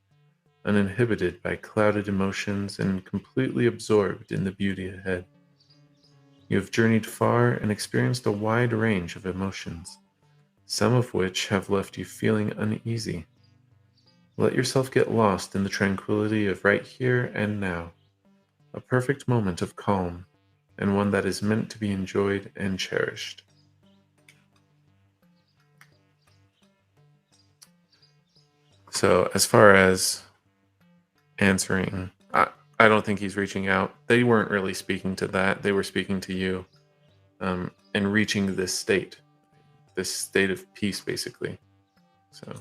uninhibited by clouded emotions and completely absorbed in the beauty ahead. You have journeyed far and experienced a wide range of emotions, some of which have left you feeling uneasy. Let yourself get lost in the tranquility of right here and now, a perfect moment of calm, and one that is meant to be enjoyed and cherished. So as far as answering, I don't think he's reaching out. They weren't really speaking to that. They were speaking to you, and reaching this state of peace, basically. So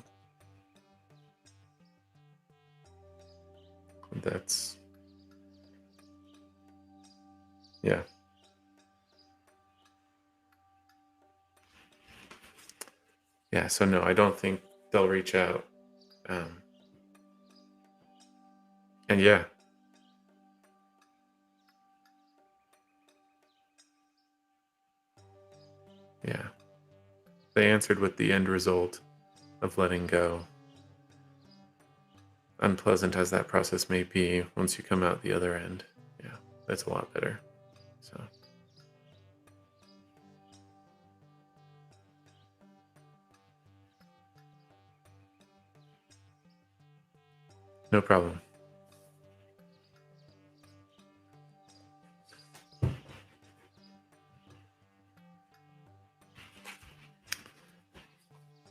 that's, yeah. Yeah, so no, I don't think they'll reach out. And yeah. Yeah. They answered with the end result of letting go. Unpleasant as that process may be, once you come out the other end, yeah, that's a lot better. So no problem.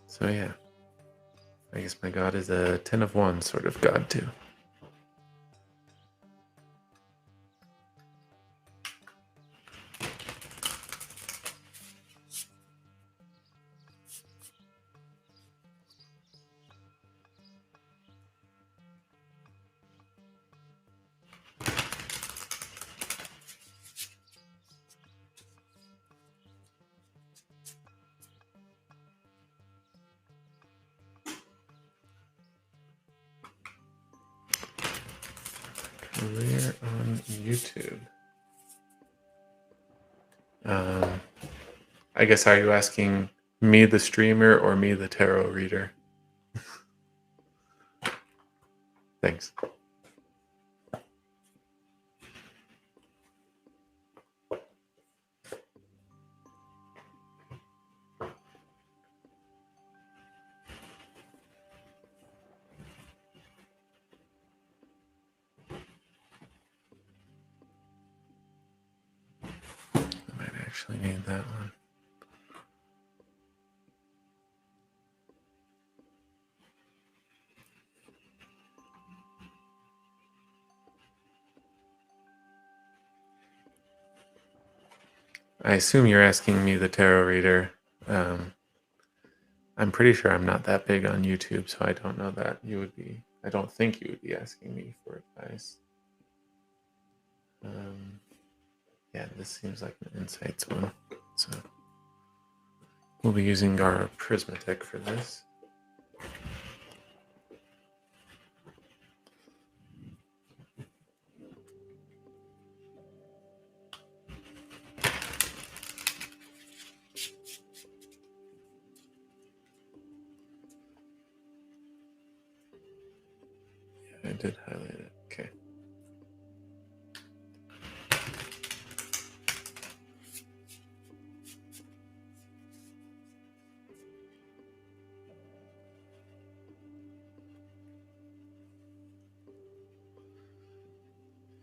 So yeah, I guess my god is a 10 of Wands sort of god too. Career on YouTube. I guess, are you asking me, the streamer, or me, the tarot reader? Thanks. I might actually need that one. I assume you're asking me, the tarot reader. I'm pretty sure I'm not that big on YouTube, so I don't know that you would be. I don't think you would be asking me for advice. Yeah, this seems like an insights one. So we'll be using our Prismatic for this. I did highlight it. Okay.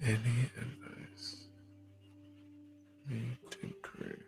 Any advice? YouTube career.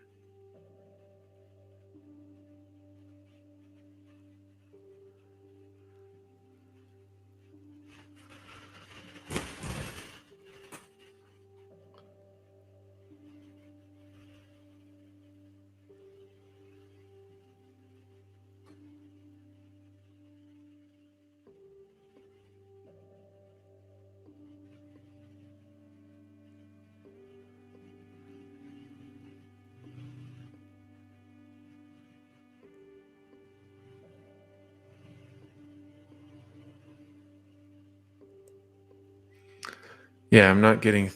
Yeah, I'm not getting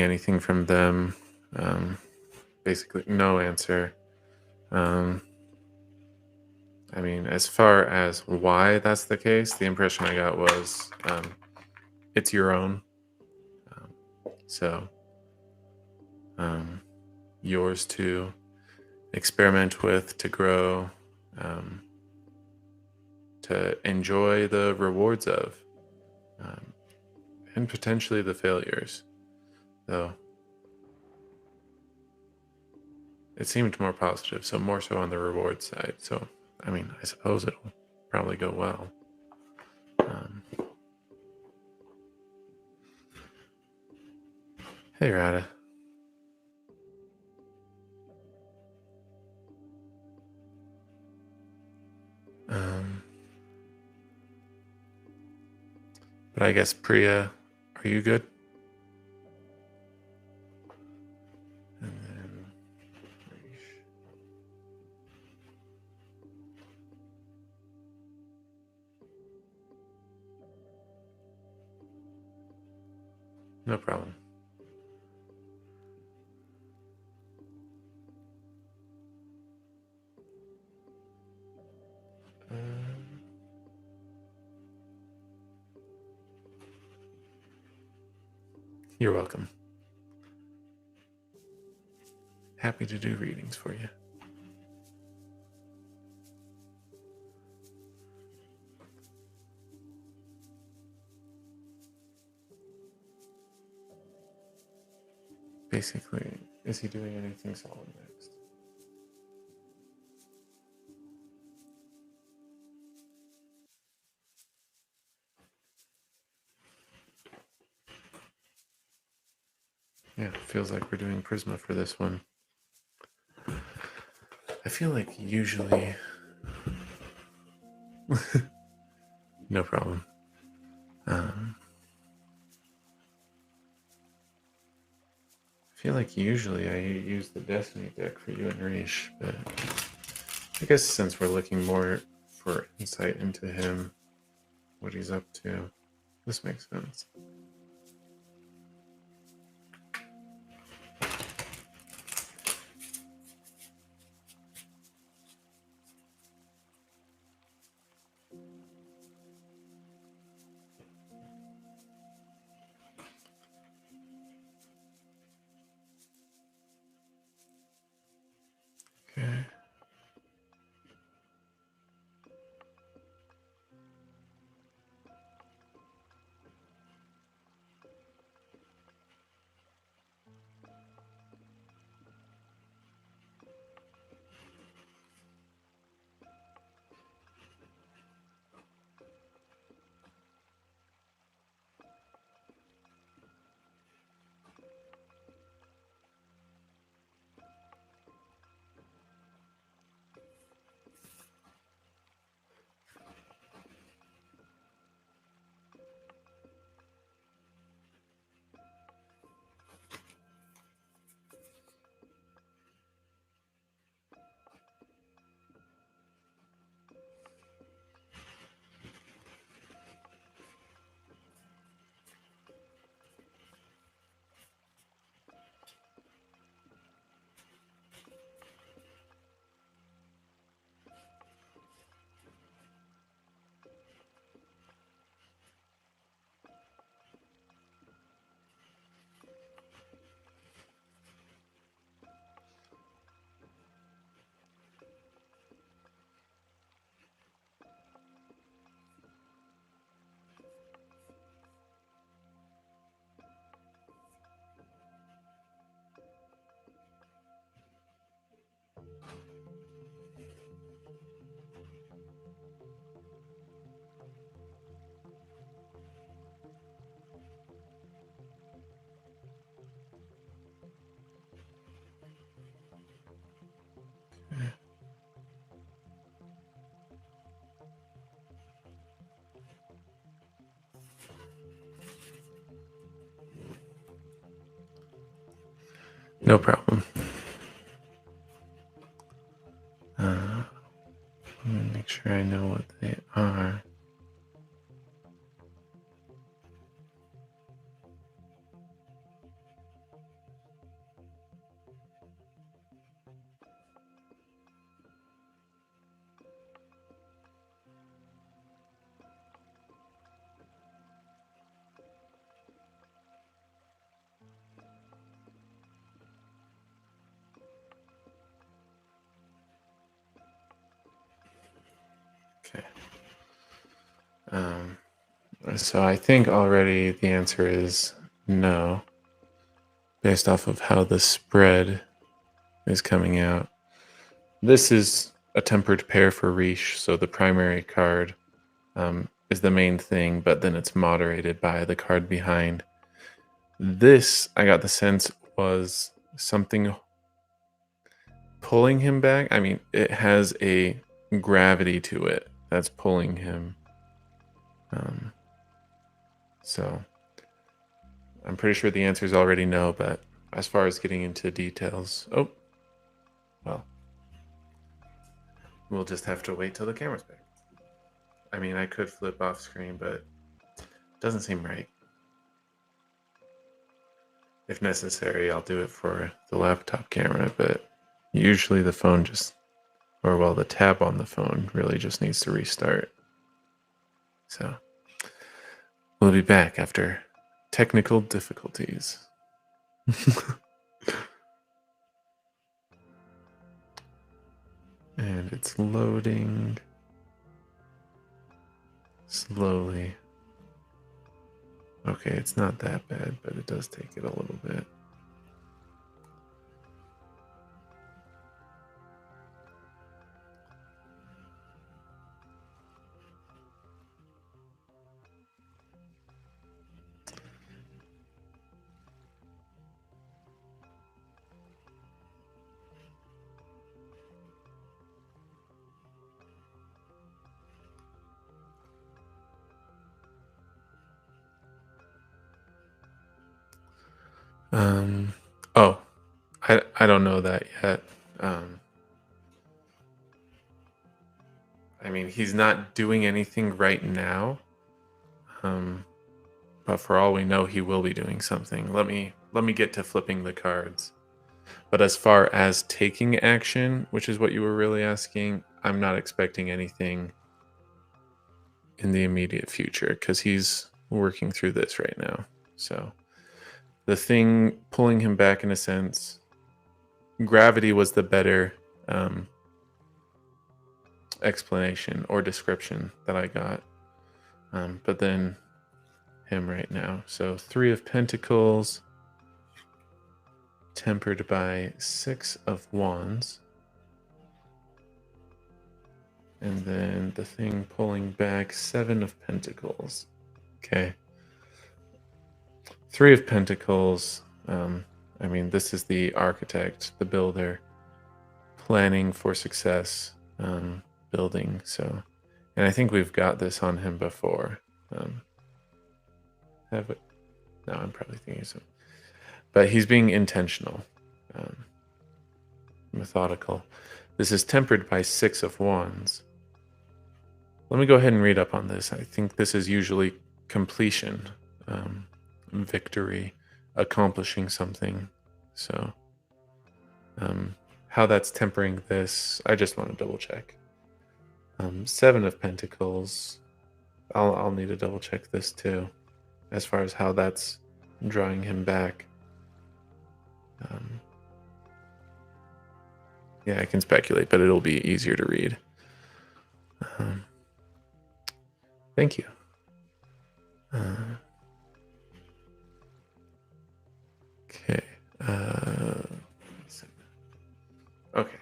anything from them. Basically, no answer. I mean, as far as why that's the case, the impression I got was it's your own. So yours to experiment with, to grow, to to enjoy the rewards of, and potentially the failures, though it seemed more positive, so more so on the reward side. So, I mean, I suppose it'll probably go well. Hey, Rada. But I guess, Priya, are you good? And then no problem. You're welcome. Happy to do readings for you. Basically, is he doing anything solid next? Yeah, feels like we're doing Prisma for this one. I feel like usually... no problem. I feel like usually I use the Destiny deck for you and Rish, but I guess since we're looking more for insight into him, what he's up to, this makes sense. Okay. No problem. Let me make sure I know what they are. So I think already the answer is no, based off of how the spread is coming out. This is a tempered pair for Riche, so the primary card is the main thing, but then it's moderated by the card behind. This, I got the sense, was something pulling him back. I mean, it has a gravity to it that's pulling him. So I'm pretty sure the answer is already no, but as far as getting into details, well, we'll just have to wait till the camera's back. I mean, I could flip off screen, but it doesn't seem right. If necessary, I'll do it for the laptop camera, but usually the phone the tab on the phone really just needs to restart. So we'll be back after technical difficulties. And it's loading slowly. Okay, it's not that bad, but it does take it a little bit. I don't know that yet. I mean, he's not doing anything right now. But for all we know, he will be doing something. Let me get to flipping the cards. But as far as taking action, which is what you were really asking, I'm not expecting anything in the immediate future because he's working through this right now. So the thing pulling him back, in a sense, gravity was the better explanation or description that I got. But then him right now. So 3 of Pentacles, tempered by 6 of Wands. And then the thing pulling back, 7 of Pentacles. Okay. 3 of Pentacles, I mean, this is the architect, the builder, planning for success, building. So, and I think we've got this on him before. Have it? No, I'm probably thinking so. But he's being intentional, methodical. This is tempered by 6 of Wands. Let me go ahead and read up on this. I think this is usually completion, victory, accomplishing something. So how that's tempering this, I just want to double check. 7 of Pentacles, I'll need to double check this too, as far as how that's drawing him back. Yeah, I can speculate, but it'll be easier to read. Thank you. Okay. Okay.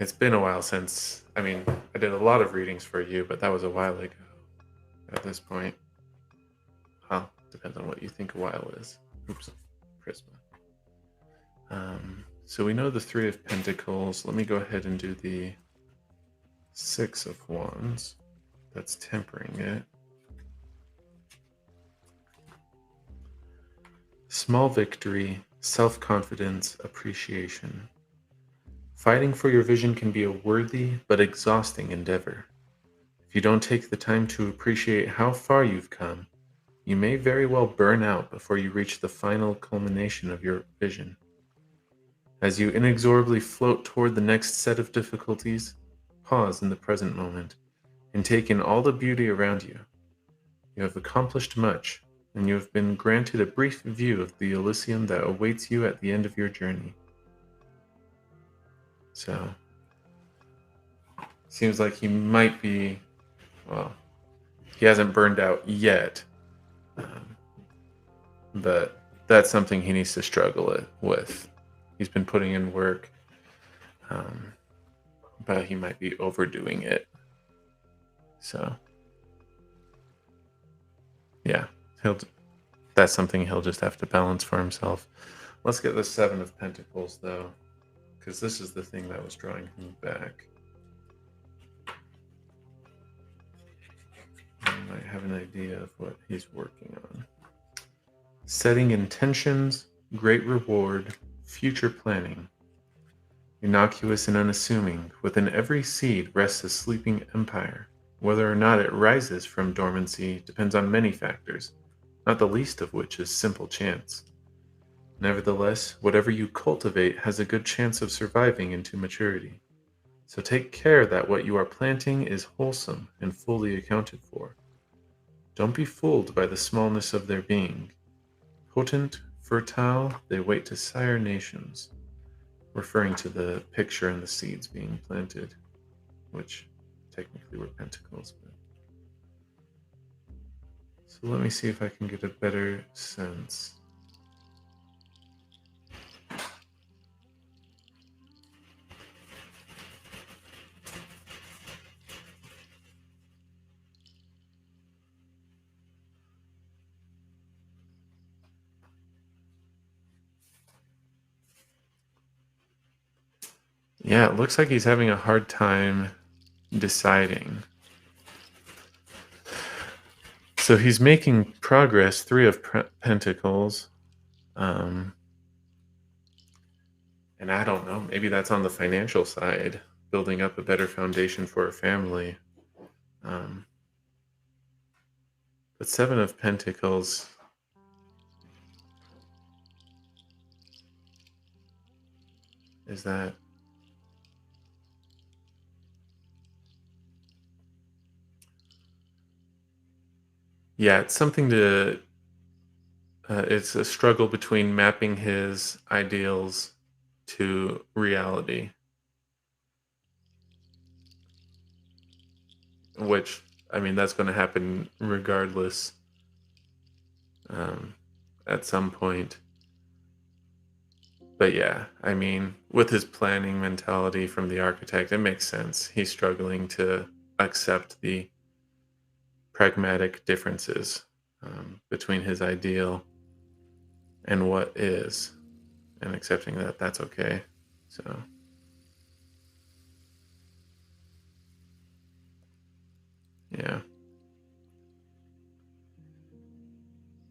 It's been a while since, I mean, I did a lot of readings for you, but that was a while ago at this point. Well, depends on what you think a while is. Oops, Prisma. So we know the 3 of Pentacles. Let me go ahead and do the 6 of Wands. That's tempering it. Small victory, self-confidence, appreciation. Fighting for your vision can be a worthy but exhausting endeavor. If you don't take the time to appreciate how far you've come, you may very well burn out before you reach the final culmination of your vision. As you inexorably float toward the next set of difficulties, pause in the present moment and take in all the beauty around you. You have accomplished much, and you have been granted a brief view of the Elysium that awaits you at the end of your journey. So, seems like he might be, well, he hasn't burned out yet, but that's something he needs to struggle with. He's been putting in work, but he might be overdoing it. So, yeah, that's something he'll just have to balance for himself. Let's get the Seven of Pentacles, though, because this is the thing that was drawing him back. I might have an idea of what he's working on. Setting intentions, great reward, future planning. Innocuous and unassuming, within every seed rests a sleeping empire. Whether or not it rises from dormancy depends on many factors, not the least of which is simple chance. Nevertheless, whatever you cultivate has a good chance of surviving into maturity. So take care that what you are planting is wholesome and fully accounted for. Don't be fooled by the smallness of their being. Potent, fertile, they wait to sire nations. Referring to the picture and the seeds being planted, which technically were pentacles. So let me see if I can get a better sense. Yeah, it looks like he's having a hard time deciding. So he's making progress, Three of Pentacles. And I don't know, maybe that's on the financial side, building up a better foundation for a family. But Seven of Pentacles, is that... Yeah, it's something to... it's a struggle between mapping his ideals to reality, which, I mean, that's going to happen regardless at some point. But yeah, I mean, with his planning mentality from the architect, it makes sense. He's struggling to accept the pragmatic differences between his ideal and what is, and accepting that that's okay. So, yeah.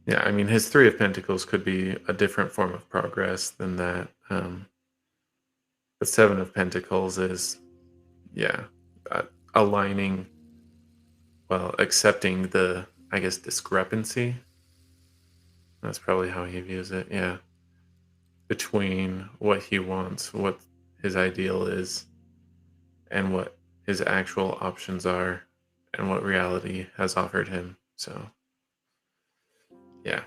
Yeah, I mean, his Three of Pentacles could be a different form of progress than that. The Seven of Pentacles is, yeah, aligning, well, accepting the, I guess, discrepancy. That's probably how he views it, yeah. Between what he wants, what his ideal is, and what his actual options are, and what reality has offered him. So, yeah.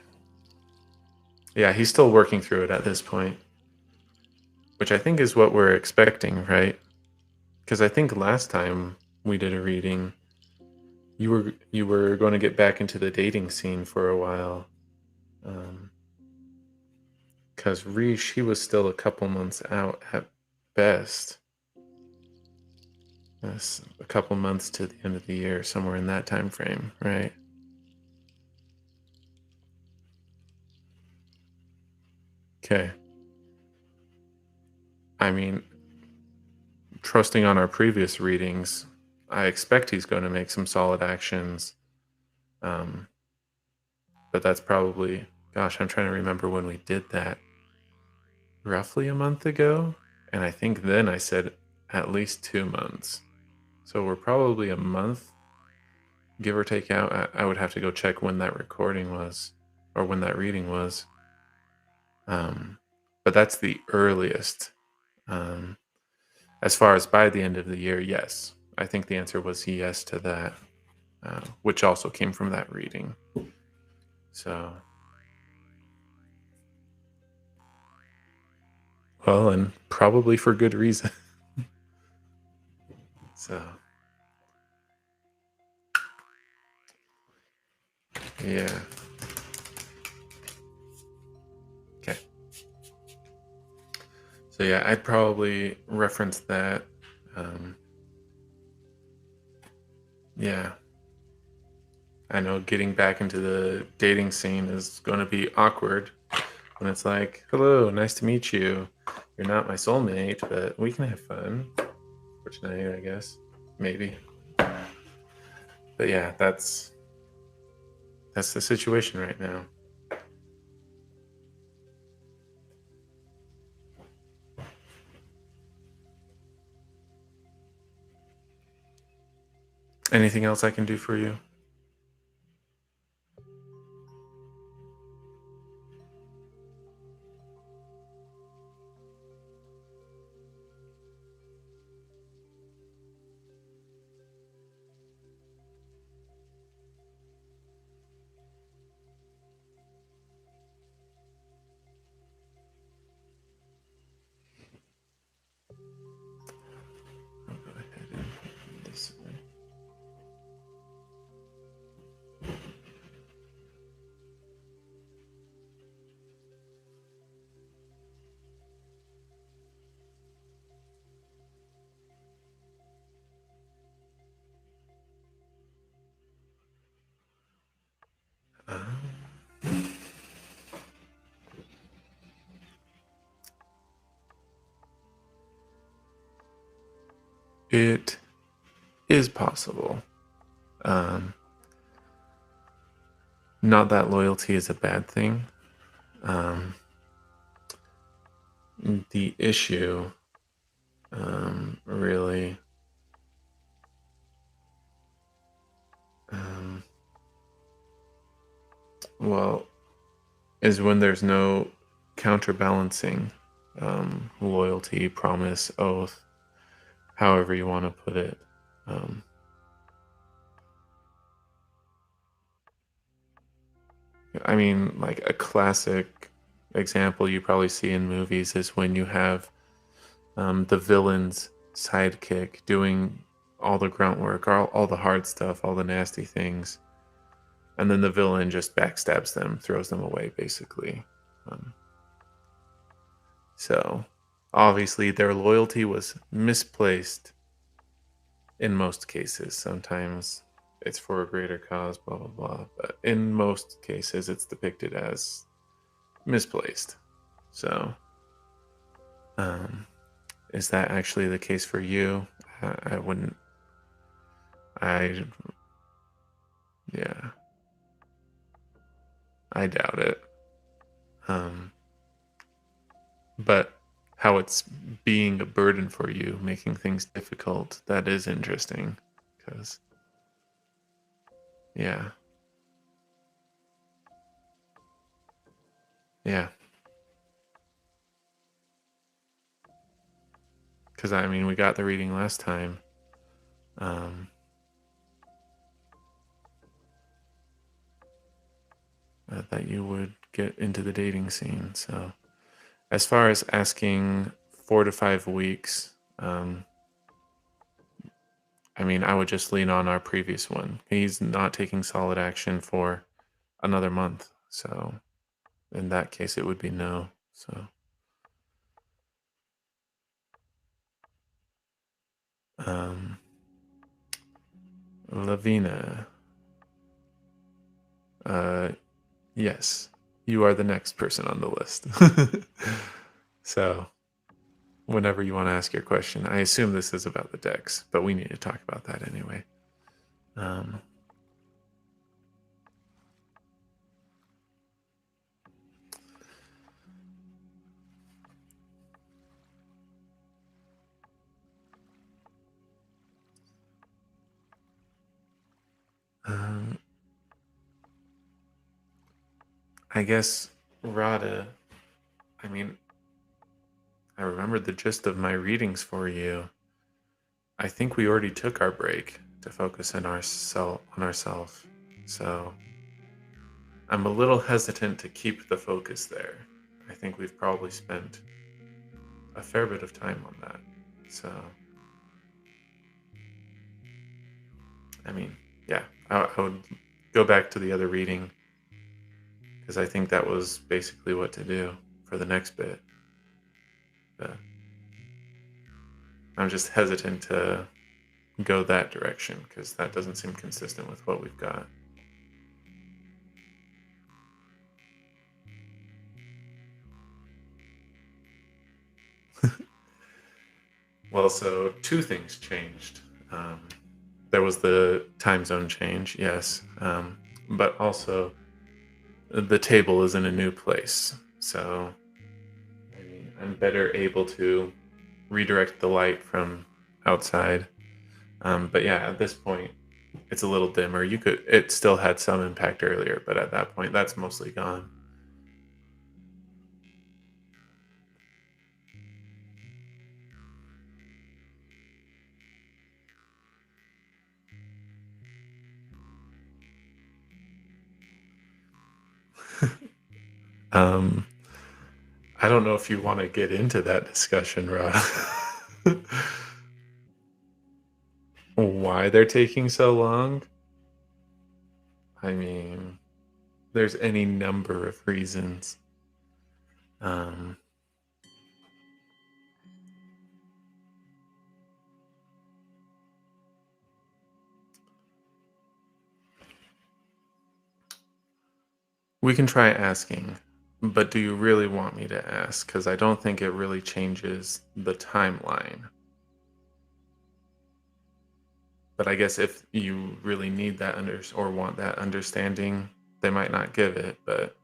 Yeah, he's still working through it at this point, which I think is what we're expecting, right? Because I think last time we did a reading, you were going to get back into the dating scene for a while. Because Rish, he was still a couple months out at best. That's a couple months to the end of the year, somewhere in that time frame, right? Okay. I mean, trusting on our previous readings, I expect he's going to make some solid actions. But that's probably, gosh, I'm trying to remember when we did that. Roughly a month ago. And I think then I said at least 2 months. So we're probably a month, give or take out. I would have to go check when that recording was or when that reading was. But that's the earliest. As far as by the end of the year, yes. I think the answer was yes to that, which also came from that reading. So, well, and probably for good reason. So, Yeah. Okay. So yeah, I'd probably reference that. Yeah. I know getting back into the dating scene is going to be awkward when it's like, hello, nice to meet you. You're not my soulmate, but we can have fun. Fortunately, I guess. Maybe. But yeah, that's the situation right now. Anything else I can do for you? I'll go ahead and put this away. It is possible. Not that loyalty is a bad thing. The issue, really, well, is when there's no counterbalancing loyalty, promise, oath, however you want to put it. I mean, like a classic example you probably see in movies is when you have the villain's sidekick doing all the grunt work, all the hard stuff, all the nasty things, and then the villain just backstabs them, throws them away, basically. Um, so obviously, their loyalty was misplaced in most cases. Sometimes it's for a greater cause, blah blah blah. But in most cases, it's depicted as misplaced. So, um, is that actually the case for you? I wouldn't. I Yeah, I doubt it. Um, but how it's being a burden for you, making things difficult, that is interesting. Because yeah, yeah. Because I mean, we got the reading last time. Um, that you would get into the dating scene. So, as far as asking 4 to 5 weeks, I mean, I would just lean on our previous one. He's not taking solid action for another month. So, in that case, it would be no. So, um, Lavina, uh, yes, you are the next person on the list. So, whenever you want to ask your question, I assume this is about the decks, but we need to talk about that anyway. Um, um, I guess Rada, I mean, I remember the gist of my readings for you. I think we already took our break to focus on ourselves. So I'm a little hesitant to keep the focus there. I think we've probably spent a fair bit of time on that. So, I mean, yeah, I would go back to the other reading, because I think that was basically what to do for the next bit. But I'm just hesitant to go that direction because that doesn't seem consistent with what we've got. Well, so two things changed. There was the time zone change, yes, but also the table is in a new place. So, I mean, I'm better able to redirect the light from outside. But yeah, at this point, it's a little dimmer. It still had some impact earlier, but at that point, that's mostly gone. Um, I don't know if you want to get into that discussion, Rod. Why they're taking so long? I mean, there's any number of reasons. Um, we can try asking, but do you really want me to ask? Because I don't think it really changes the timeline. But I guess if you really need that or want that understanding, they might not give it, but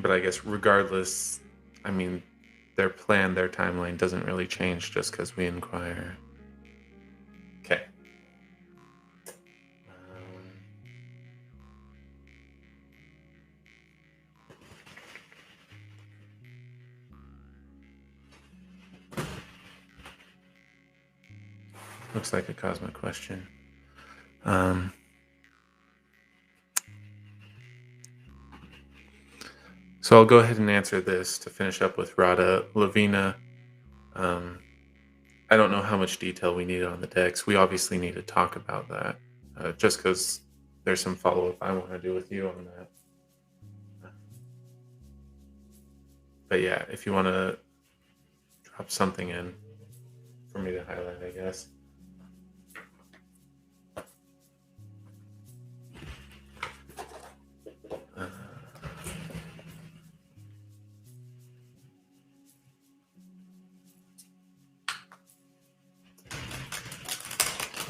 I guess regardless, I mean, their plan, their timeline doesn't really change just because we inquire. Okay. Looks like a cosmic question. So I'll go ahead and answer this to finish up with Rada. Lavina, I don't know how much detail we need on the decks. We obviously need to talk about that, just because there's some follow-up I want to do with you on that. But yeah, if you want to drop something in for me to highlight, I guess.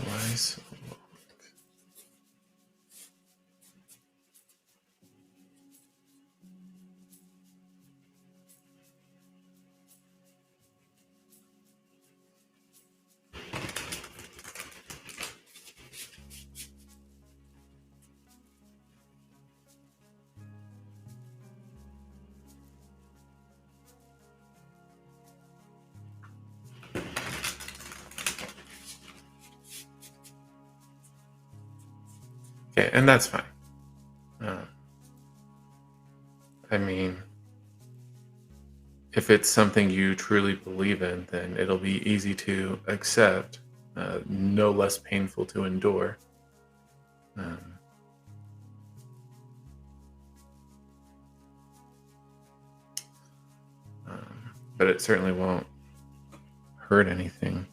Wise. Okay, and that's fine. I mean, if it's something you truly believe in, then it'll be easy to accept, no less painful to endure. But it certainly won't hurt anything.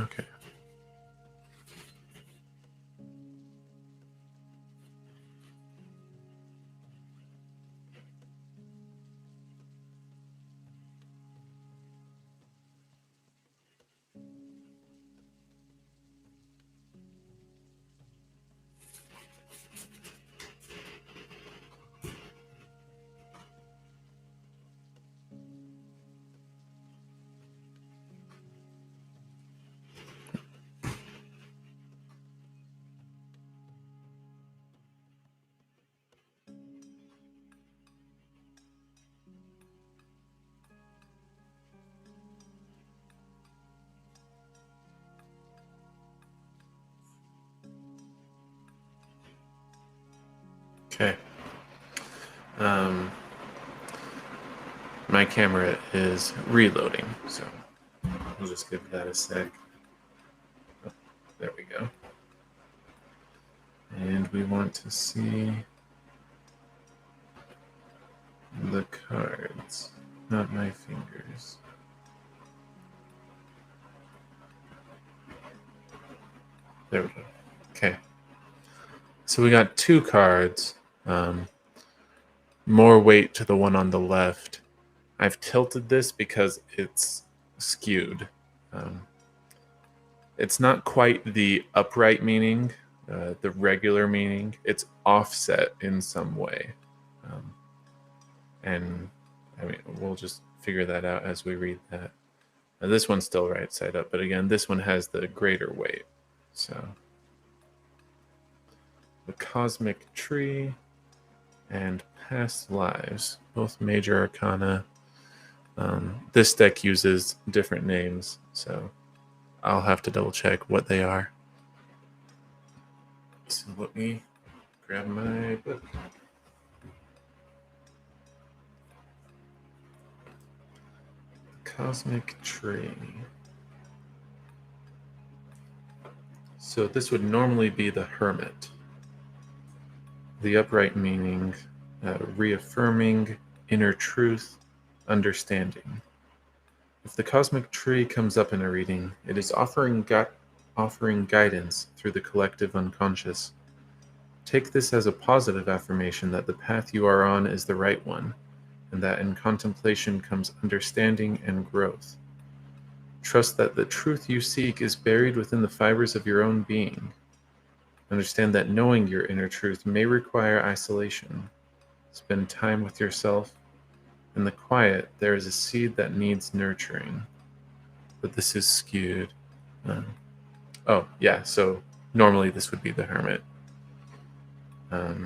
Okay. Okay. My camera is reloading, so we'll just give that a sec. Oh, there we go. And we want to see the cards, not my fingers. There we go. Okay. So we got 2 cards. More weight to the one on the left. I've tilted this because it's skewed. It's not quite the upright meaning, the regular meaning. It's offset in some way. And I mean, we'll just figure that out as we read that. Now, this one's still right side up, but again, this one has the greater weight. So the Cosmic Tree and Past Lives, both major arcana. This deck uses different names, so I'll have to double check what they are. So let me grab my book. Cosmic Tree. So this would normally be the Hermit. The upright meaning, reaffirming inner truth, understanding. If the Cosmic Tree comes up in a reading, it is offering guidance through the collective unconscious. Take this as a positive affirmation that the path you are on is the right one, and that in contemplation comes understanding and growth. Trust that the truth you seek is buried within the fibers of your own being. Understand that knowing your inner truth may require isolation. Spend time with yourself. In the quiet, there is a seed that needs nurturing. But this is skewed. Oh, yeah, so normally this would be the Hermit. Let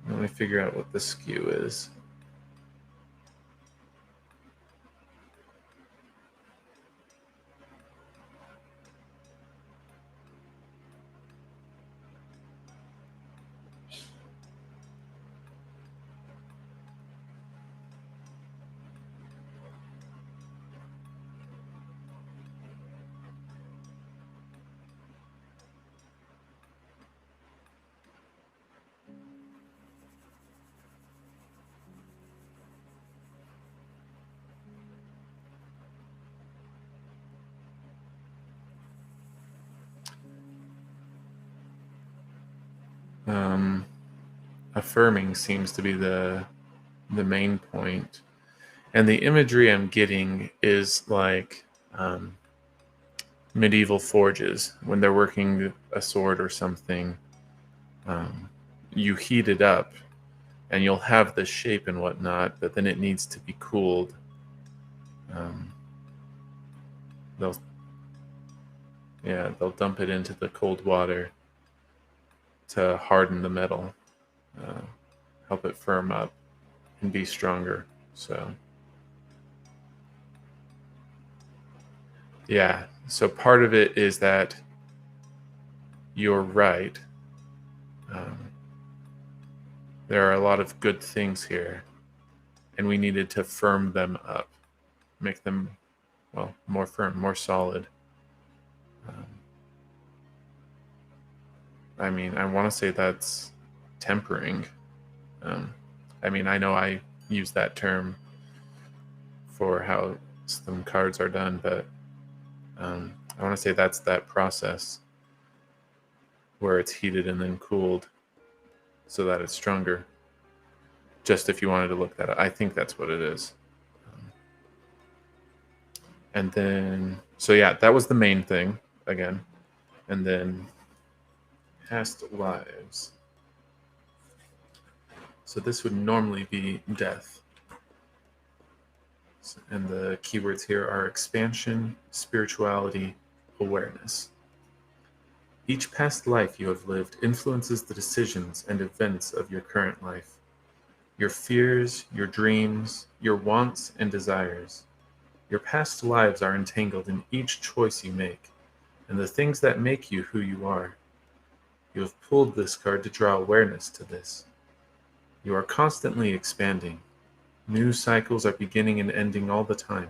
me figure out what the skew is. Affirming seems to be the main point. And the imagery I'm getting is like medieval forges. When they're working a sword or something, you heat it up and you'll have the shape and whatnot, but then it needs to be cooled. They'll dump it into the cold water to harden the metal, help it firm up and be stronger. So yeah, so part of it is that you're right. There are a lot of good things here, and we needed to firm them up, make them, well, more firm, more solid. I mean, I want to say that's tempering. I mean, I know I use that term for how some cards are done, but I want to say that's that process where it's heated and then cooled so that it's stronger. Just if you wanted to look that up, I think that's what it is. And then, so yeah, that was the main thing again. And then past lives. So this would normally be death. And the keywords here are expansion, spirituality, awareness. Each past life you have lived influences the decisions and events of your current life. Your fears, your dreams, your wants and desires. Your past lives are entangled in each choice you make, and the things that make you who you are. You have pulled this card to draw awareness to this. You are constantly expanding. New cycles are beginning and ending all the time.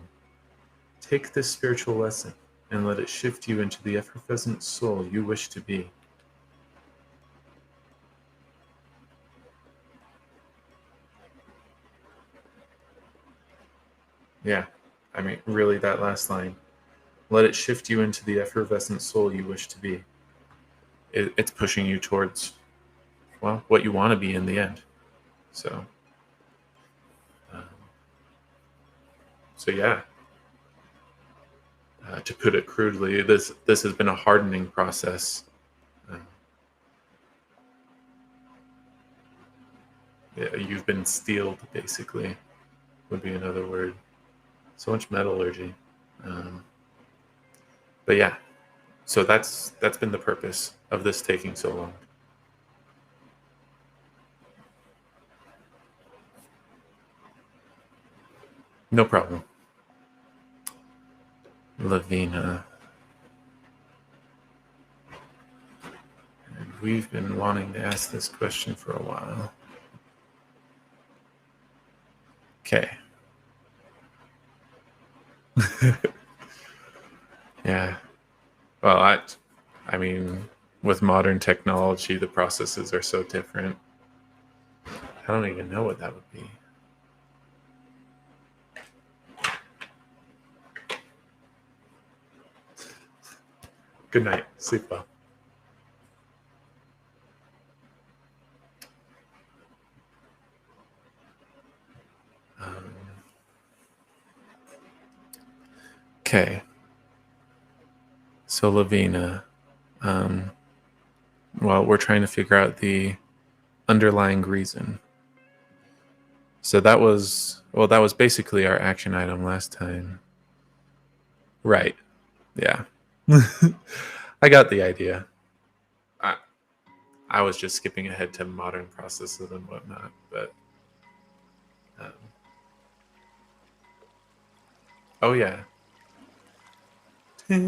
Take this spiritual lesson and let it shift you into the effervescent soul you wish to be. Yeah, I mean, really, that last line. Let it shift you into the effervescent soul you wish to be. It's pushing you towards, well, what you want to be in the end. So, um, so yeah. To put it crudely, this has been a hardening process. Yeah, you've been steeled, basically, would be another word. So much metallurgy. But yeah, so that's been the purpose of this taking so long. No problem. Lavina. And we've been wanting to ask this question for a while. Okay. Yeah. Well, I mean, with modern technology, the processes are so different. I don't even know what that would be. Good night. Sleep well. Okay. So Lavina, well, we're trying to figure out the underlying reason. So that was basically our action item last time. Right. Yeah. I got the idea. I was just skipping ahead to modern processes and whatnot, but um, oh yeah. Oh,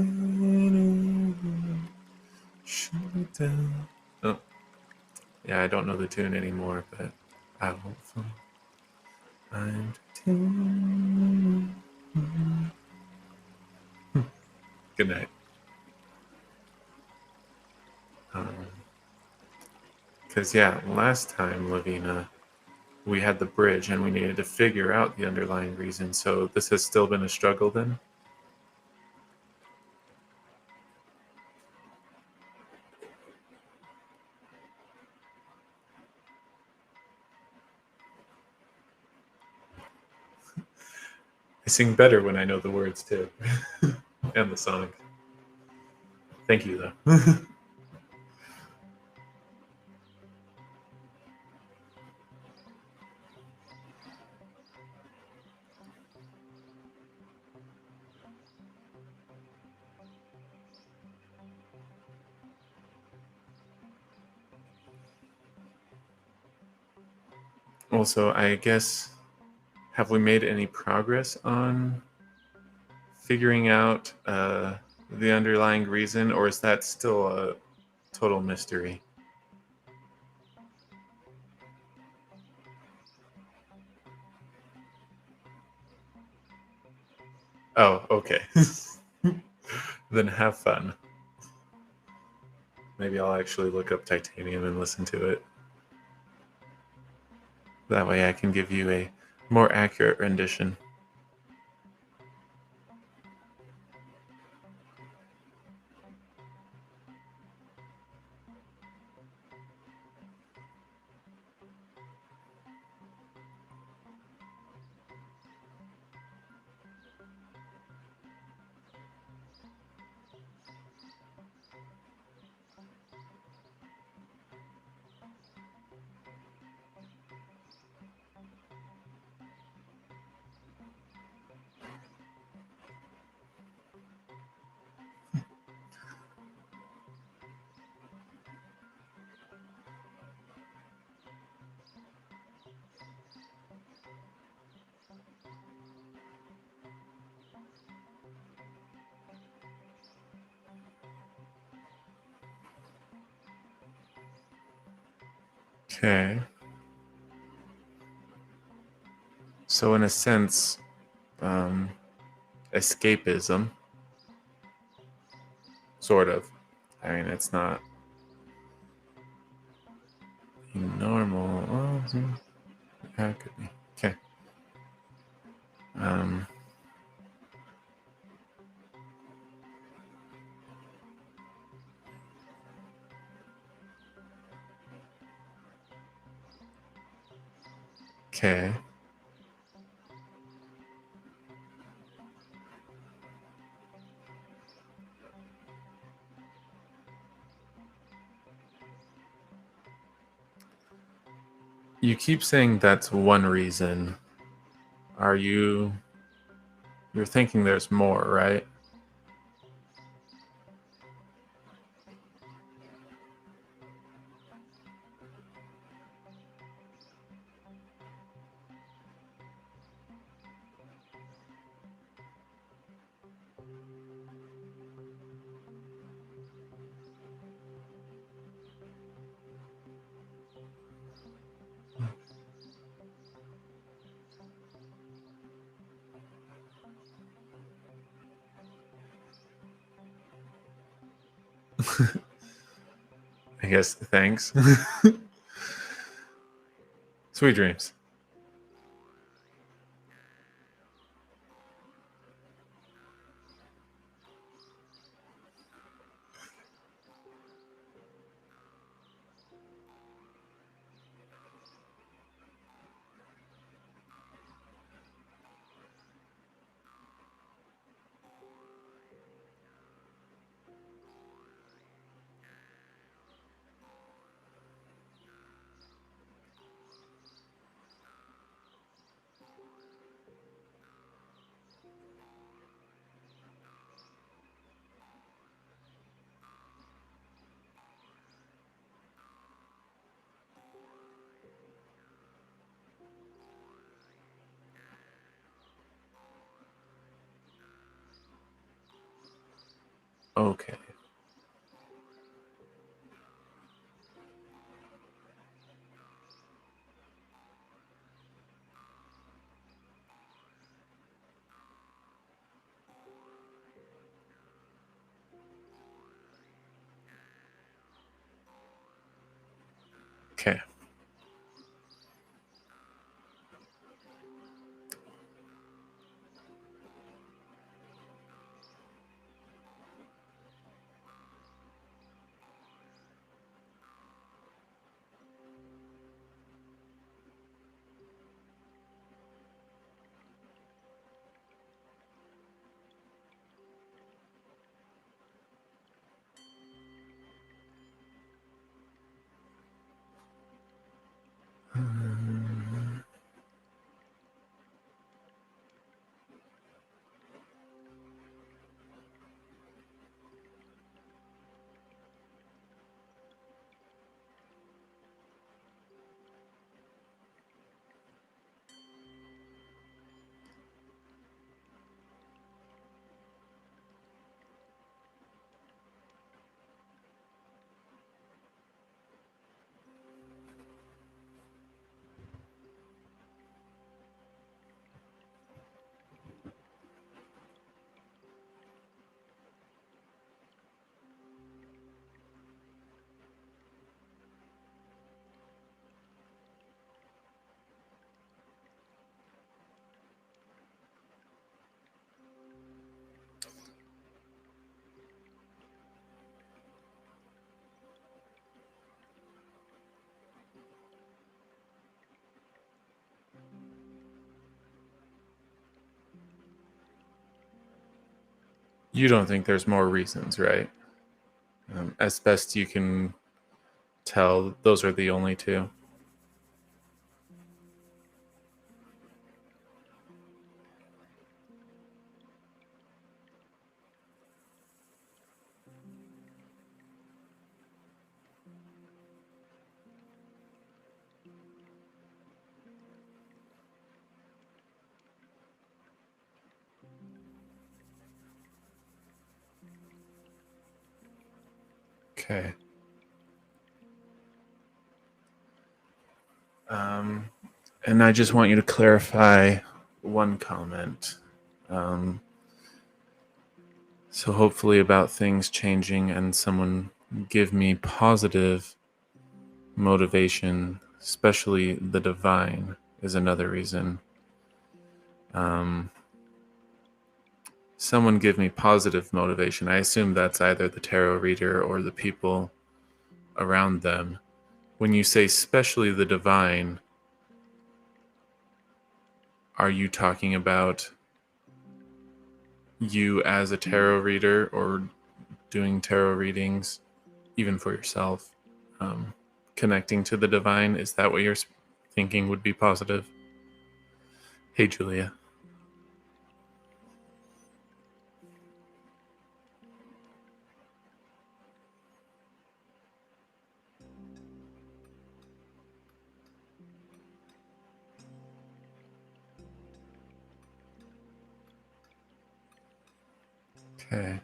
yeah, I don't know the tune anymore, but I will find. Good night. Because yeah, last time, Lavina, we had the bridge and we needed to figure out the underlying reason. So this has still been a struggle then? I sing better when I know the words too. And the song. Thank you though. Also, I guess, have we made any progress on figuring out the underlying reason, or is that still a total mystery? Oh, okay. Then have fun. Maybe I'll actually look up titanium and listen to it. That way I can give you a more accurate rendition. Okay. So in a sense, escapism, sort of. I mean, it's not normal. Oh, yeah, it could be. Okay. Okay. You keep saying that's one reason. Are you're thinking there's more, right? I guess thanks. Sweet dreams. Okay. Okay. You don't think there's more reasons, right? As best you can tell, those are the only two. Okay. And I just want you to clarify one comment. So hopefully about things changing and someone give me positive motivation, especially the divine is another reason. Someone give me positive motivation. I assume that's either the tarot reader or the people around them. When you say especially the divine, are you talking about you as a tarot reader or doing tarot readings, even for yourself, connecting to the divine? Is that what you're thinking would be positive? Hey, Julia. Okay.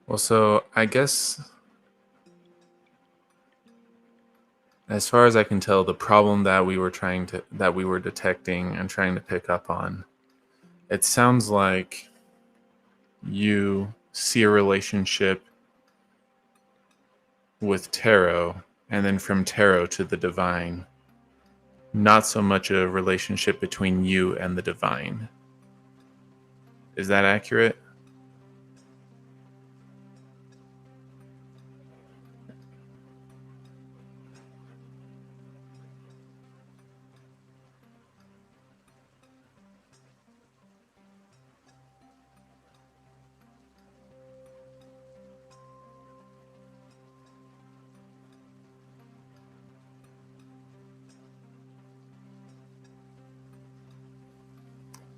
Well, so I guess as far as I can tell, the problem that we were detecting and trying to pick up on, it sounds like you see a relationship with tarot and then from tarot to the divine, not so much a relationship between you and the divine. Is that accurate?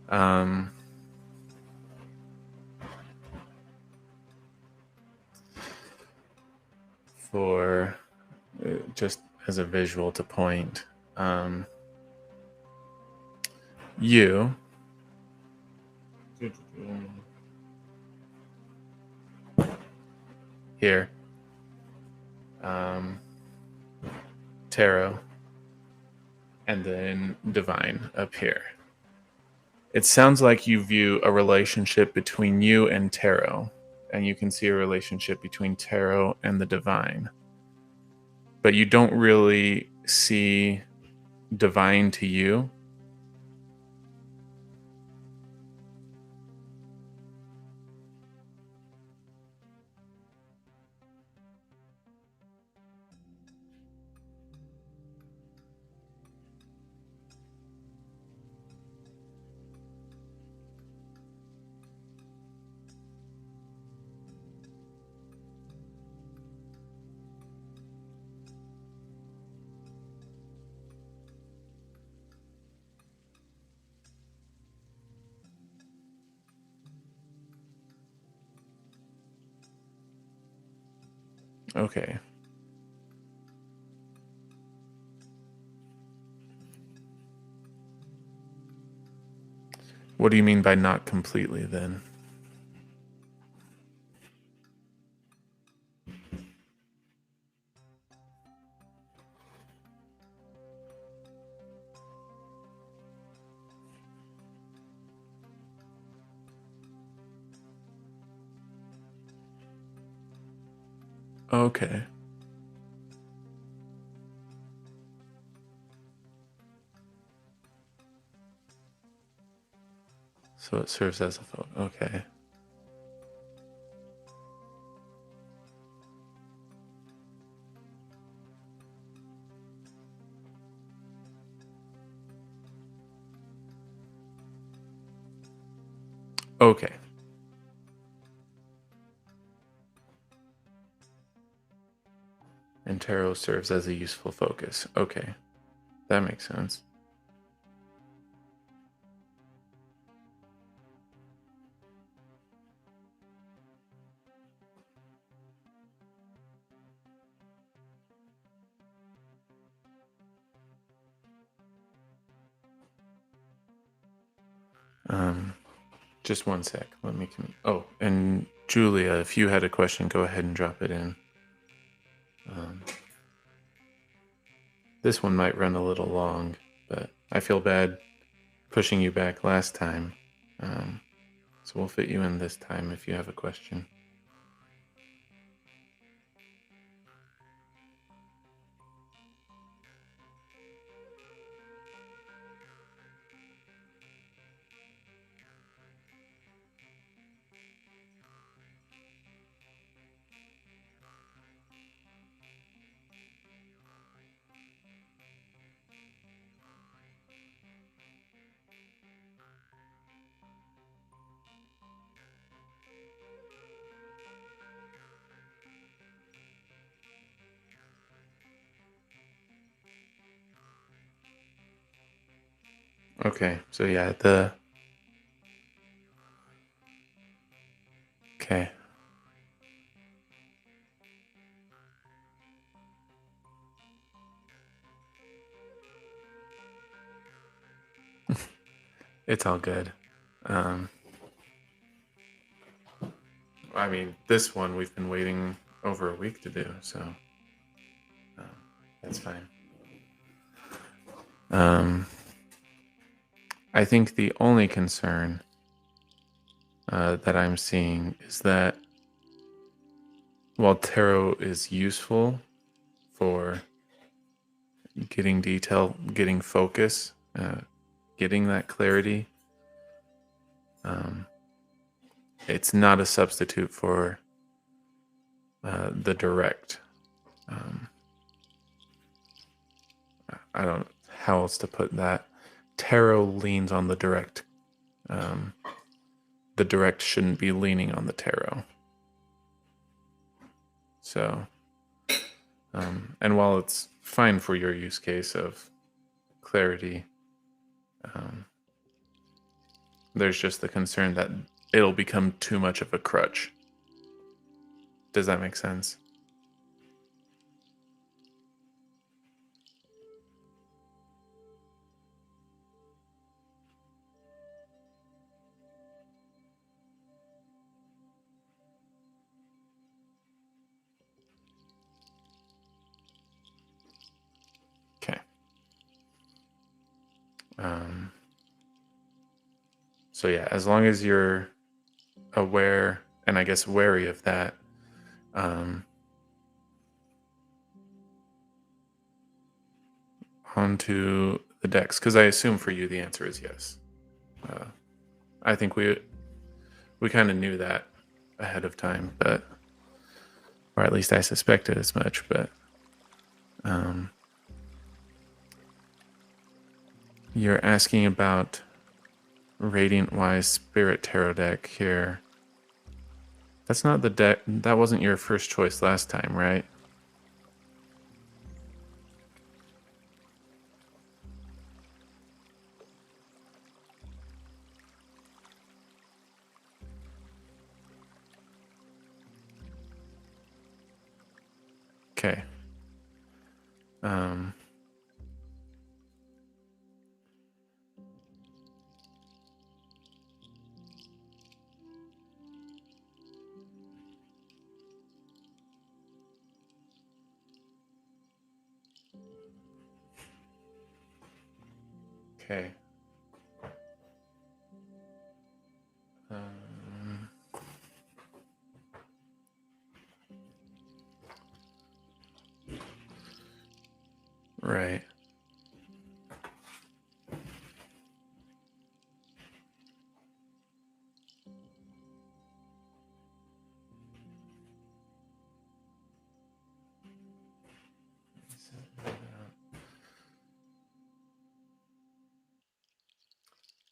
Um, for just as a visual to point, you here, tarot, and then divine up here. It sounds like you view a relationship between you and tarot, and you can see a relationship between tarot and the divine. But you don't really see divine to you. Okay. What do you mean by not completely then? Okay. So it serves as a vote. Okay. Okay. And tarot serves as a useful focus. Okay. That makes sense. Just one sec. Let me. Oh, and Julia, if you had a question, go ahead and drop it in. This one might run a little long, but I feel bad pushing you back last time. So we'll fit you in this time if you have a question. Okay, so yeah, okay. It's all good. I mean, this one we've been waiting over a week to do, so that's fine. I think the only concern that I'm seeing is that while tarot is useful for getting detail, getting focus, getting that clarity, it's not a substitute for the direct. I don't know how else to put that. Tarot leans on the direct. The direct shouldn't be leaning on the tarot. So, and while it's fine for your use case of clarity, there's just the concern that it'll become too much of a crutch. Does that make sense? Okay. So yeah, as long as you're aware and I guess wary of that, onto the decks, because I assume for you the answer is yes. I think we kind of knew that ahead of time, but or at least I suspected as much. But you're asking about Radiant Wise Spirit Tarot deck here. That's not the deck. That wasn't your first choice last time, right? Okay. Okay. Right.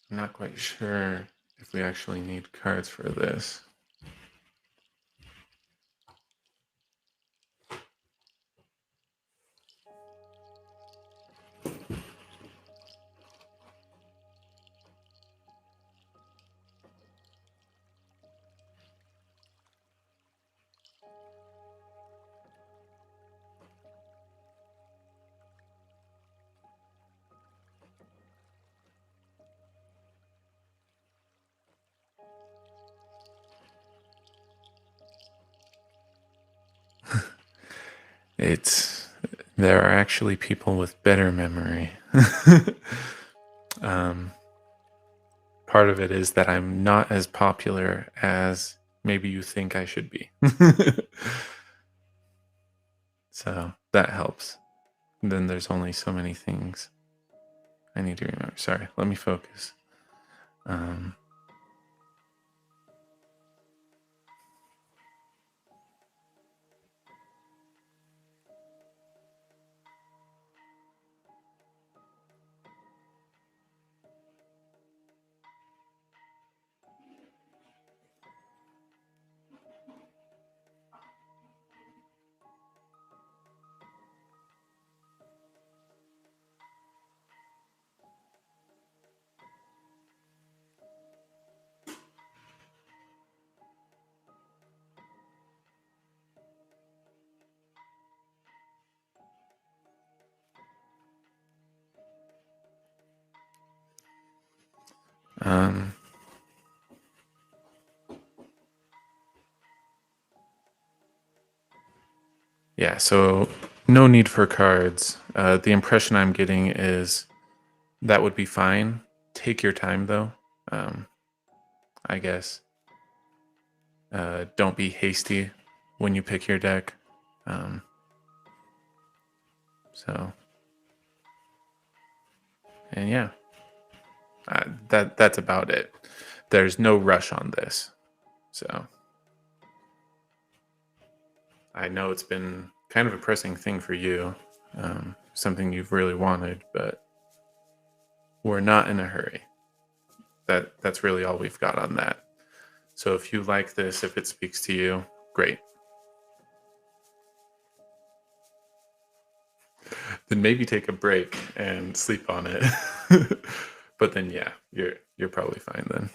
I'm not quite sure if we actually need cards for this. there are actually people with better memory. Part of it is that I'm not as popular as maybe you think I should be. So that helps. And then there's only so many things I need to remember. Sorry, let me focus. Um, um, yeah, so no need for cards. The impression I'm getting is that would be fine. Take your time, though. I guess. Don't be hasty when you pick your deck. Um, so, and yeah, that's about it. There's no rush on this. So, I know it's been kind of a pressing thing for you, something you've really wanted, but we're not in a hurry. That's really all we've got on that. So if you like this, if it speaks to you, great. Then maybe take a break and sleep on it. But then yeah, you're probably fine then.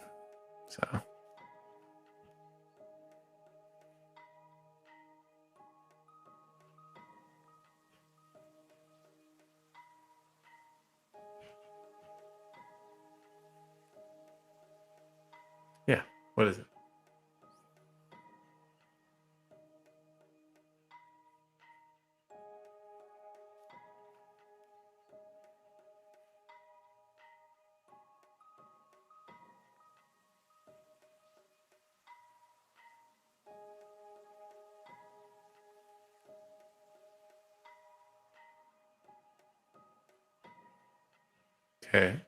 So yeah, what is it? Okay.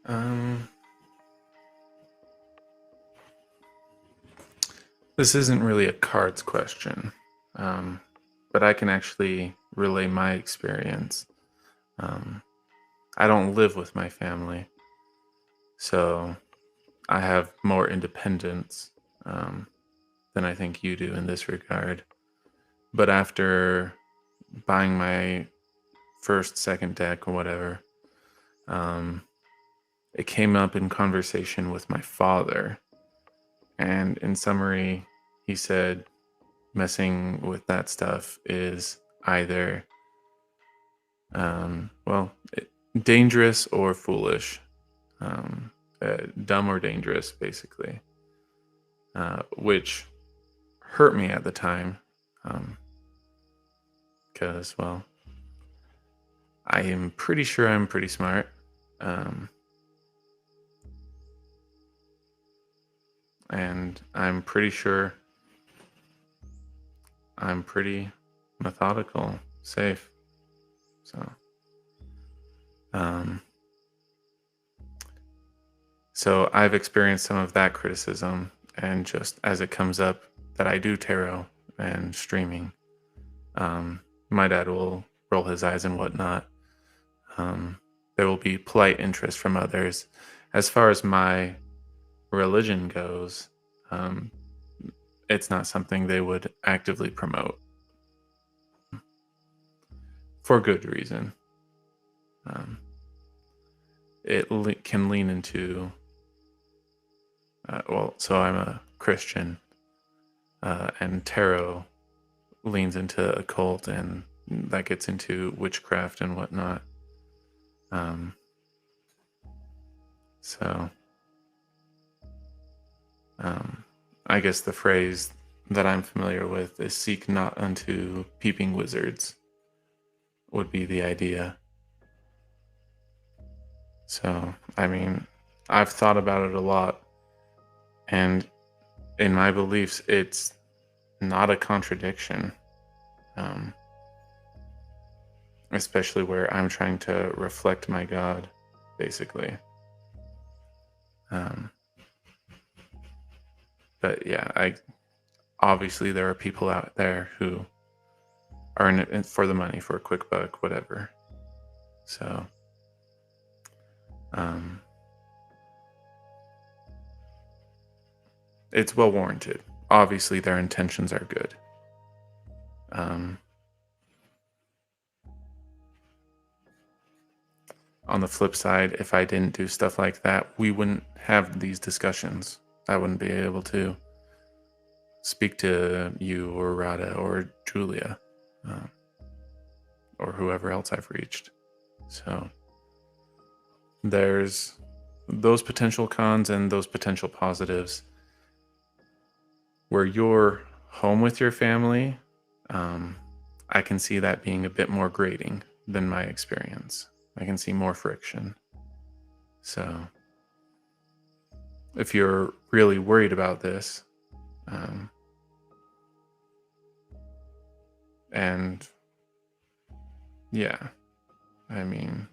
Um this isn't really a cards question. Um but I can actually relay my experience. Um I don't live with my family, so I have more independence um, than I think you do in this regard. But after buying my first, second deck or whatever, um, it came up in conversation with my father. And in summary, he said messing with that stuff is either, dangerous or foolish. Um, Dumb or dangerous, basically. Which hurt me at the time. Because, well, I am pretty sure I'm pretty smart. And I'm pretty sure I'm pretty methodical, safe. So I've experienced some of that criticism, and just as it comes up that I do tarot and streaming, my dad will roll his eyes and whatnot. There will be polite interest from others. As far as my religion goes, it's not something they would actively promote for good reason. It can lean into, so I'm a Christian, and tarot leans into occult, and that gets into witchcraft and whatnot. I guess the phrase that I'm familiar with is "seek not unto peeping wizards," would be the idea. So, I mean, I've thought about it a lot, and in my beliefs, it's not a contradiction, especially where I'm trying to reflect my God, basically. But yeah, obviously there are people out there who are in it for the money, for a quick buck, whatever. So, it's well warranted. Obviously, their intentions are good. On the flip side, if I didn't do stuff like that, we wouldn't have these discussions. I wouldn't be able to speak to you or Rada or Julia, or whoever else I've reached. So there's those potential cons and those potential positives. Where you're home with your family, I can see that being a bit more grating than my experience. I can see more friction. So if you're really worried about this, and yeah, I mean,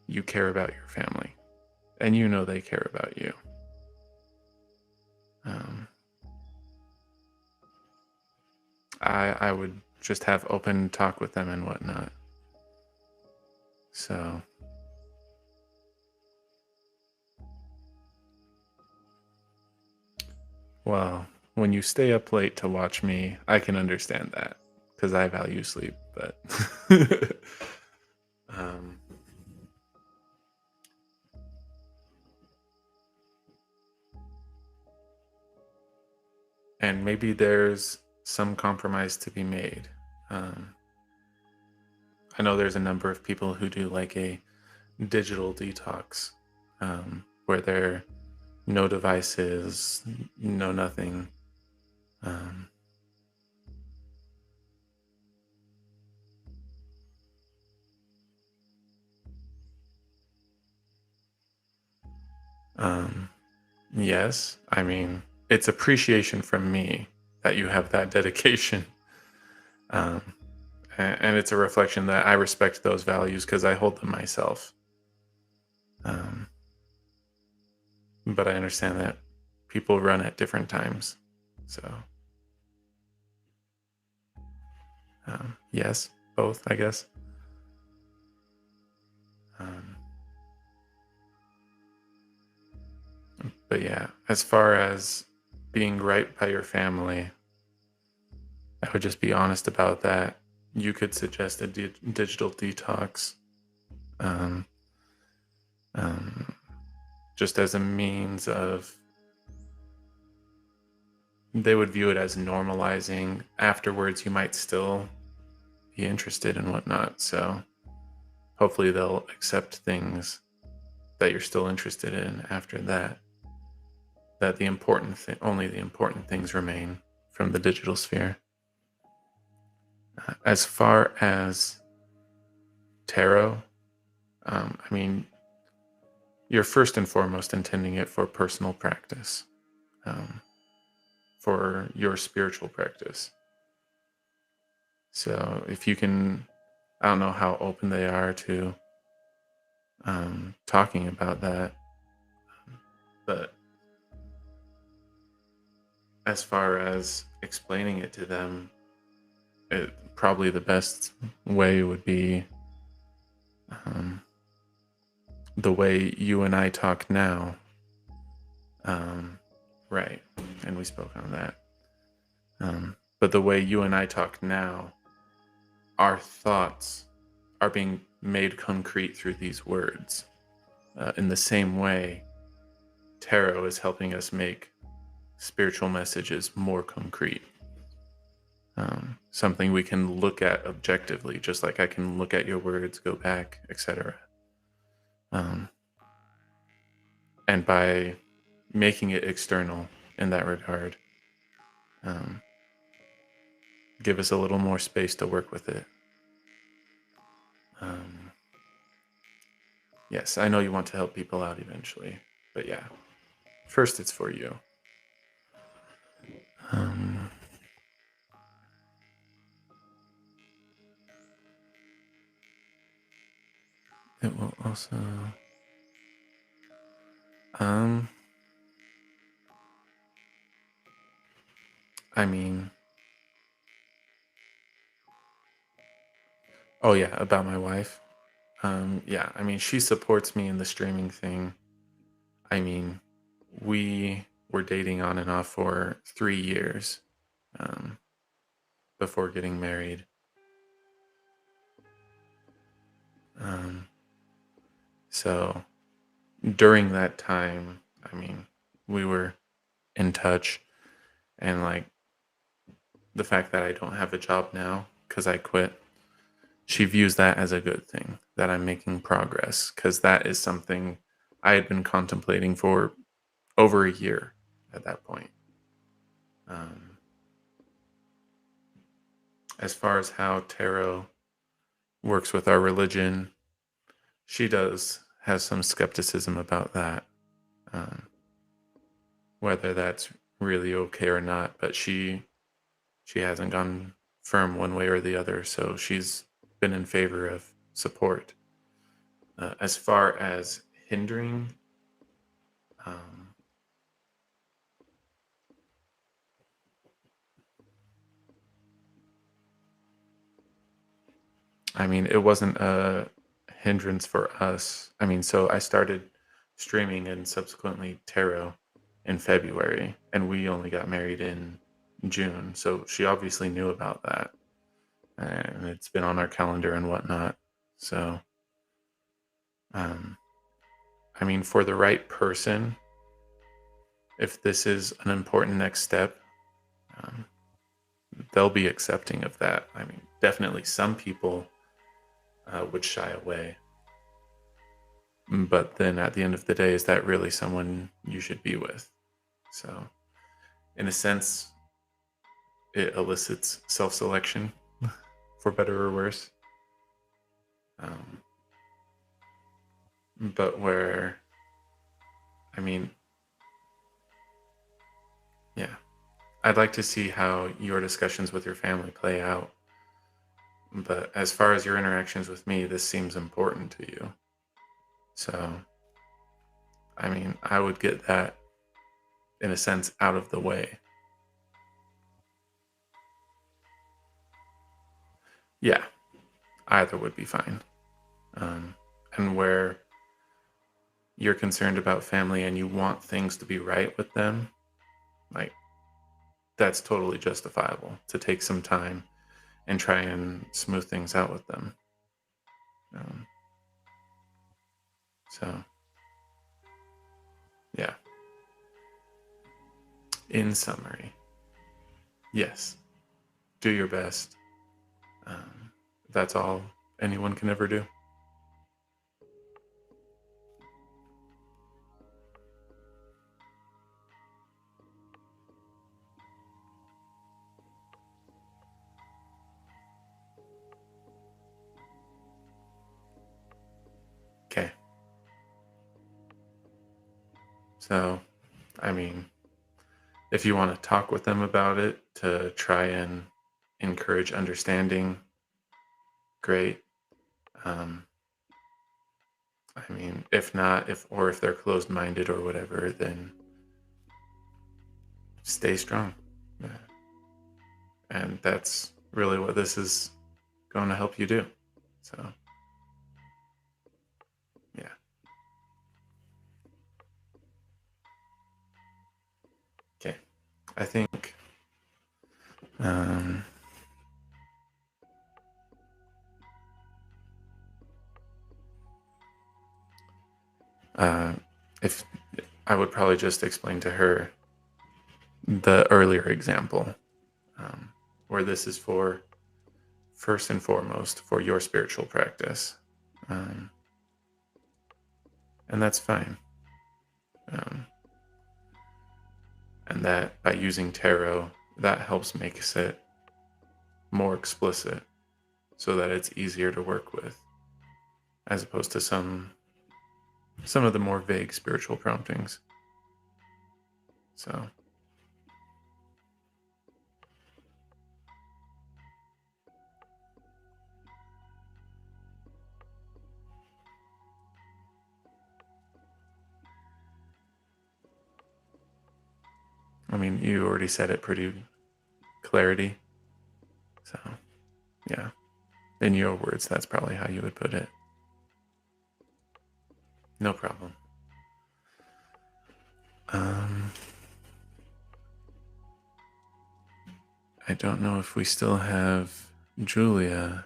you care about your family, and you know they care about you. I would just have open talk with them and whatnot. So, well, when you stay up late to watch me, I can understand that because I value sleep. But and maybe there's some compromise to be made. I know there's a number of people who do like a digital detox, where there are no devices, no nothing. Yes, I mean, it's appreciation from me that you have that dedication. And it's a reflection that I respect those values because I hold them myself. But I understand that people run at different times. So, yes, both, I guess. But yeah, as far as being right by your family, I would just be honest about that. You could suggest a digital detox, just as a means of, they would view it as normalizing. Afterwards, you might still be interested in whatnot. So hopefully they'll accept things that you're still interested in after that. That only the important things remain from the digital sphere. As far as tarot, I mean, you're first and foremost intending it for personal practice, um, for your spiritual practice. So if you can, I don't know how open they are to talking about that, but as far as explaining it to them, probably the best way would be um, the way you and I talk now. Right. And we spoke on that. But the way you and I talk now, our thoughts are being made concrete through these words. In the same way, tarot is helping us make spiritual messages more concrete. Something we can look at objectively, just like I can look at your words, go back, etc. And by making it external in that regard, give us a little more space to work with it. Yes, I know you want to help people out eventually, but yeah, first it's for you. It will also, I mean, oh yeah, about my wife. Yeah, I mean, she supports me in the streaming thing. I mean, we were dating on and off for 3 years before getting married. So during that time, I mean, we were in touch, and like the fact that I don't have a job now because I quit, she views that as a good thing, that I'm making progress, because that is something I had been contemplating for over a year at that point. As far as how tarot works with our religion, she has some skepticism about that, whether that's really okay or not, but she hasn't gone firm one way or the other, so she's been in favor of support. As far as hindering, I mean, it wasn't a hindrance for us. I mean, so I started streaming and subsequently tarot in February, and we only got married in June. So she obviously knew about that, and it's been on our calendar and whatnot. So, I mean, for the right person, if this is an important next step, they'll be accepting of that. I mean, definitely some people would shy away. But then at the end of the day, is that really someone you should be with? So, in a sense, it elicits self-selection, for better or worse. But where, I mean, yeah, I'd like to see how your discussions with your family play out. But as far as your interactions with me, this seems important to you. So, I mean, I would get that, in a sense, out of the way. Yeah, either would be fine. And where you're concerned about family and you want things to be right with them, like, that's totally justifiable to take some time and try and smooth things out with them. So, yeah. In summary, yes, do your best. That's all anyone can ever do. So, I mean, if you want to talk with them about it to try and encourage understanding, great. Um, I mean, if not, if they're closed-minded or whatever, then stay strong. Yeah. And that's really what this is going to help you do. So, yeah. Okay. I think um, uh, if I would probably just explain to her the earlier example, where this is for first and foremost for your spiritual practice, um, and that's fine. And that by using tarot, that helps makes it more explicit, so that it's easier to work with, as opposed to some of the more vague spiritual promptings. So. I mean, you already said it pretty clarity. So, yeah. In your words, that's probably how you would put it. No problem. I don't know if we still have Julia.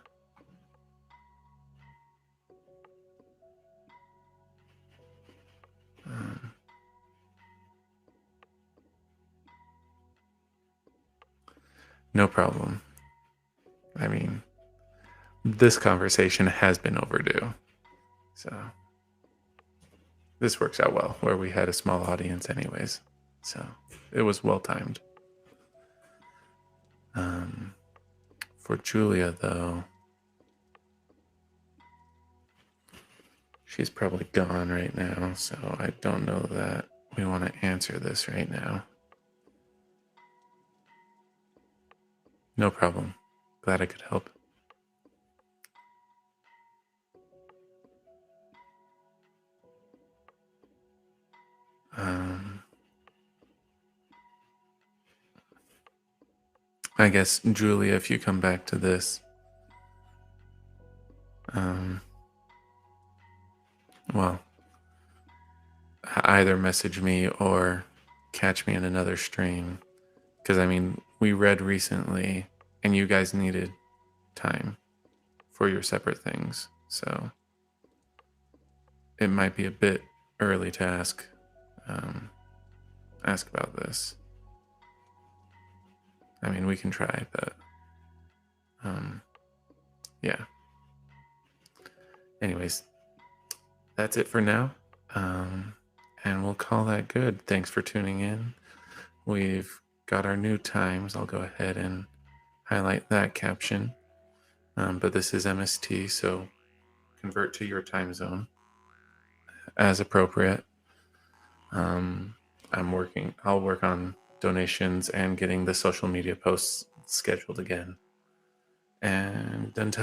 No problem. I mean, this conversation has been overdue. So, this works out well, where we had a small audience anyways. So, it was well timed. For Julia, though, she's probably gone right now, so I don't know that we want to answer this right now. No problem. Glad I could help. I guess, Julia, if you come back to this, well, either message me or catch me in another stream. Because, I mean, we read recently and you guys needed time for your separate things. So it might be a bit early to ask about this. I mean, we can try, but yeah. Anyways, that's it for now. And we'll call that good. Thanks for tuning in. We've got our new times. I'll go ahead and highlight that caption. But this is MST, so convert to your time zone as appropriate. I'll work on donations and getting the social media posts scheduled again. And until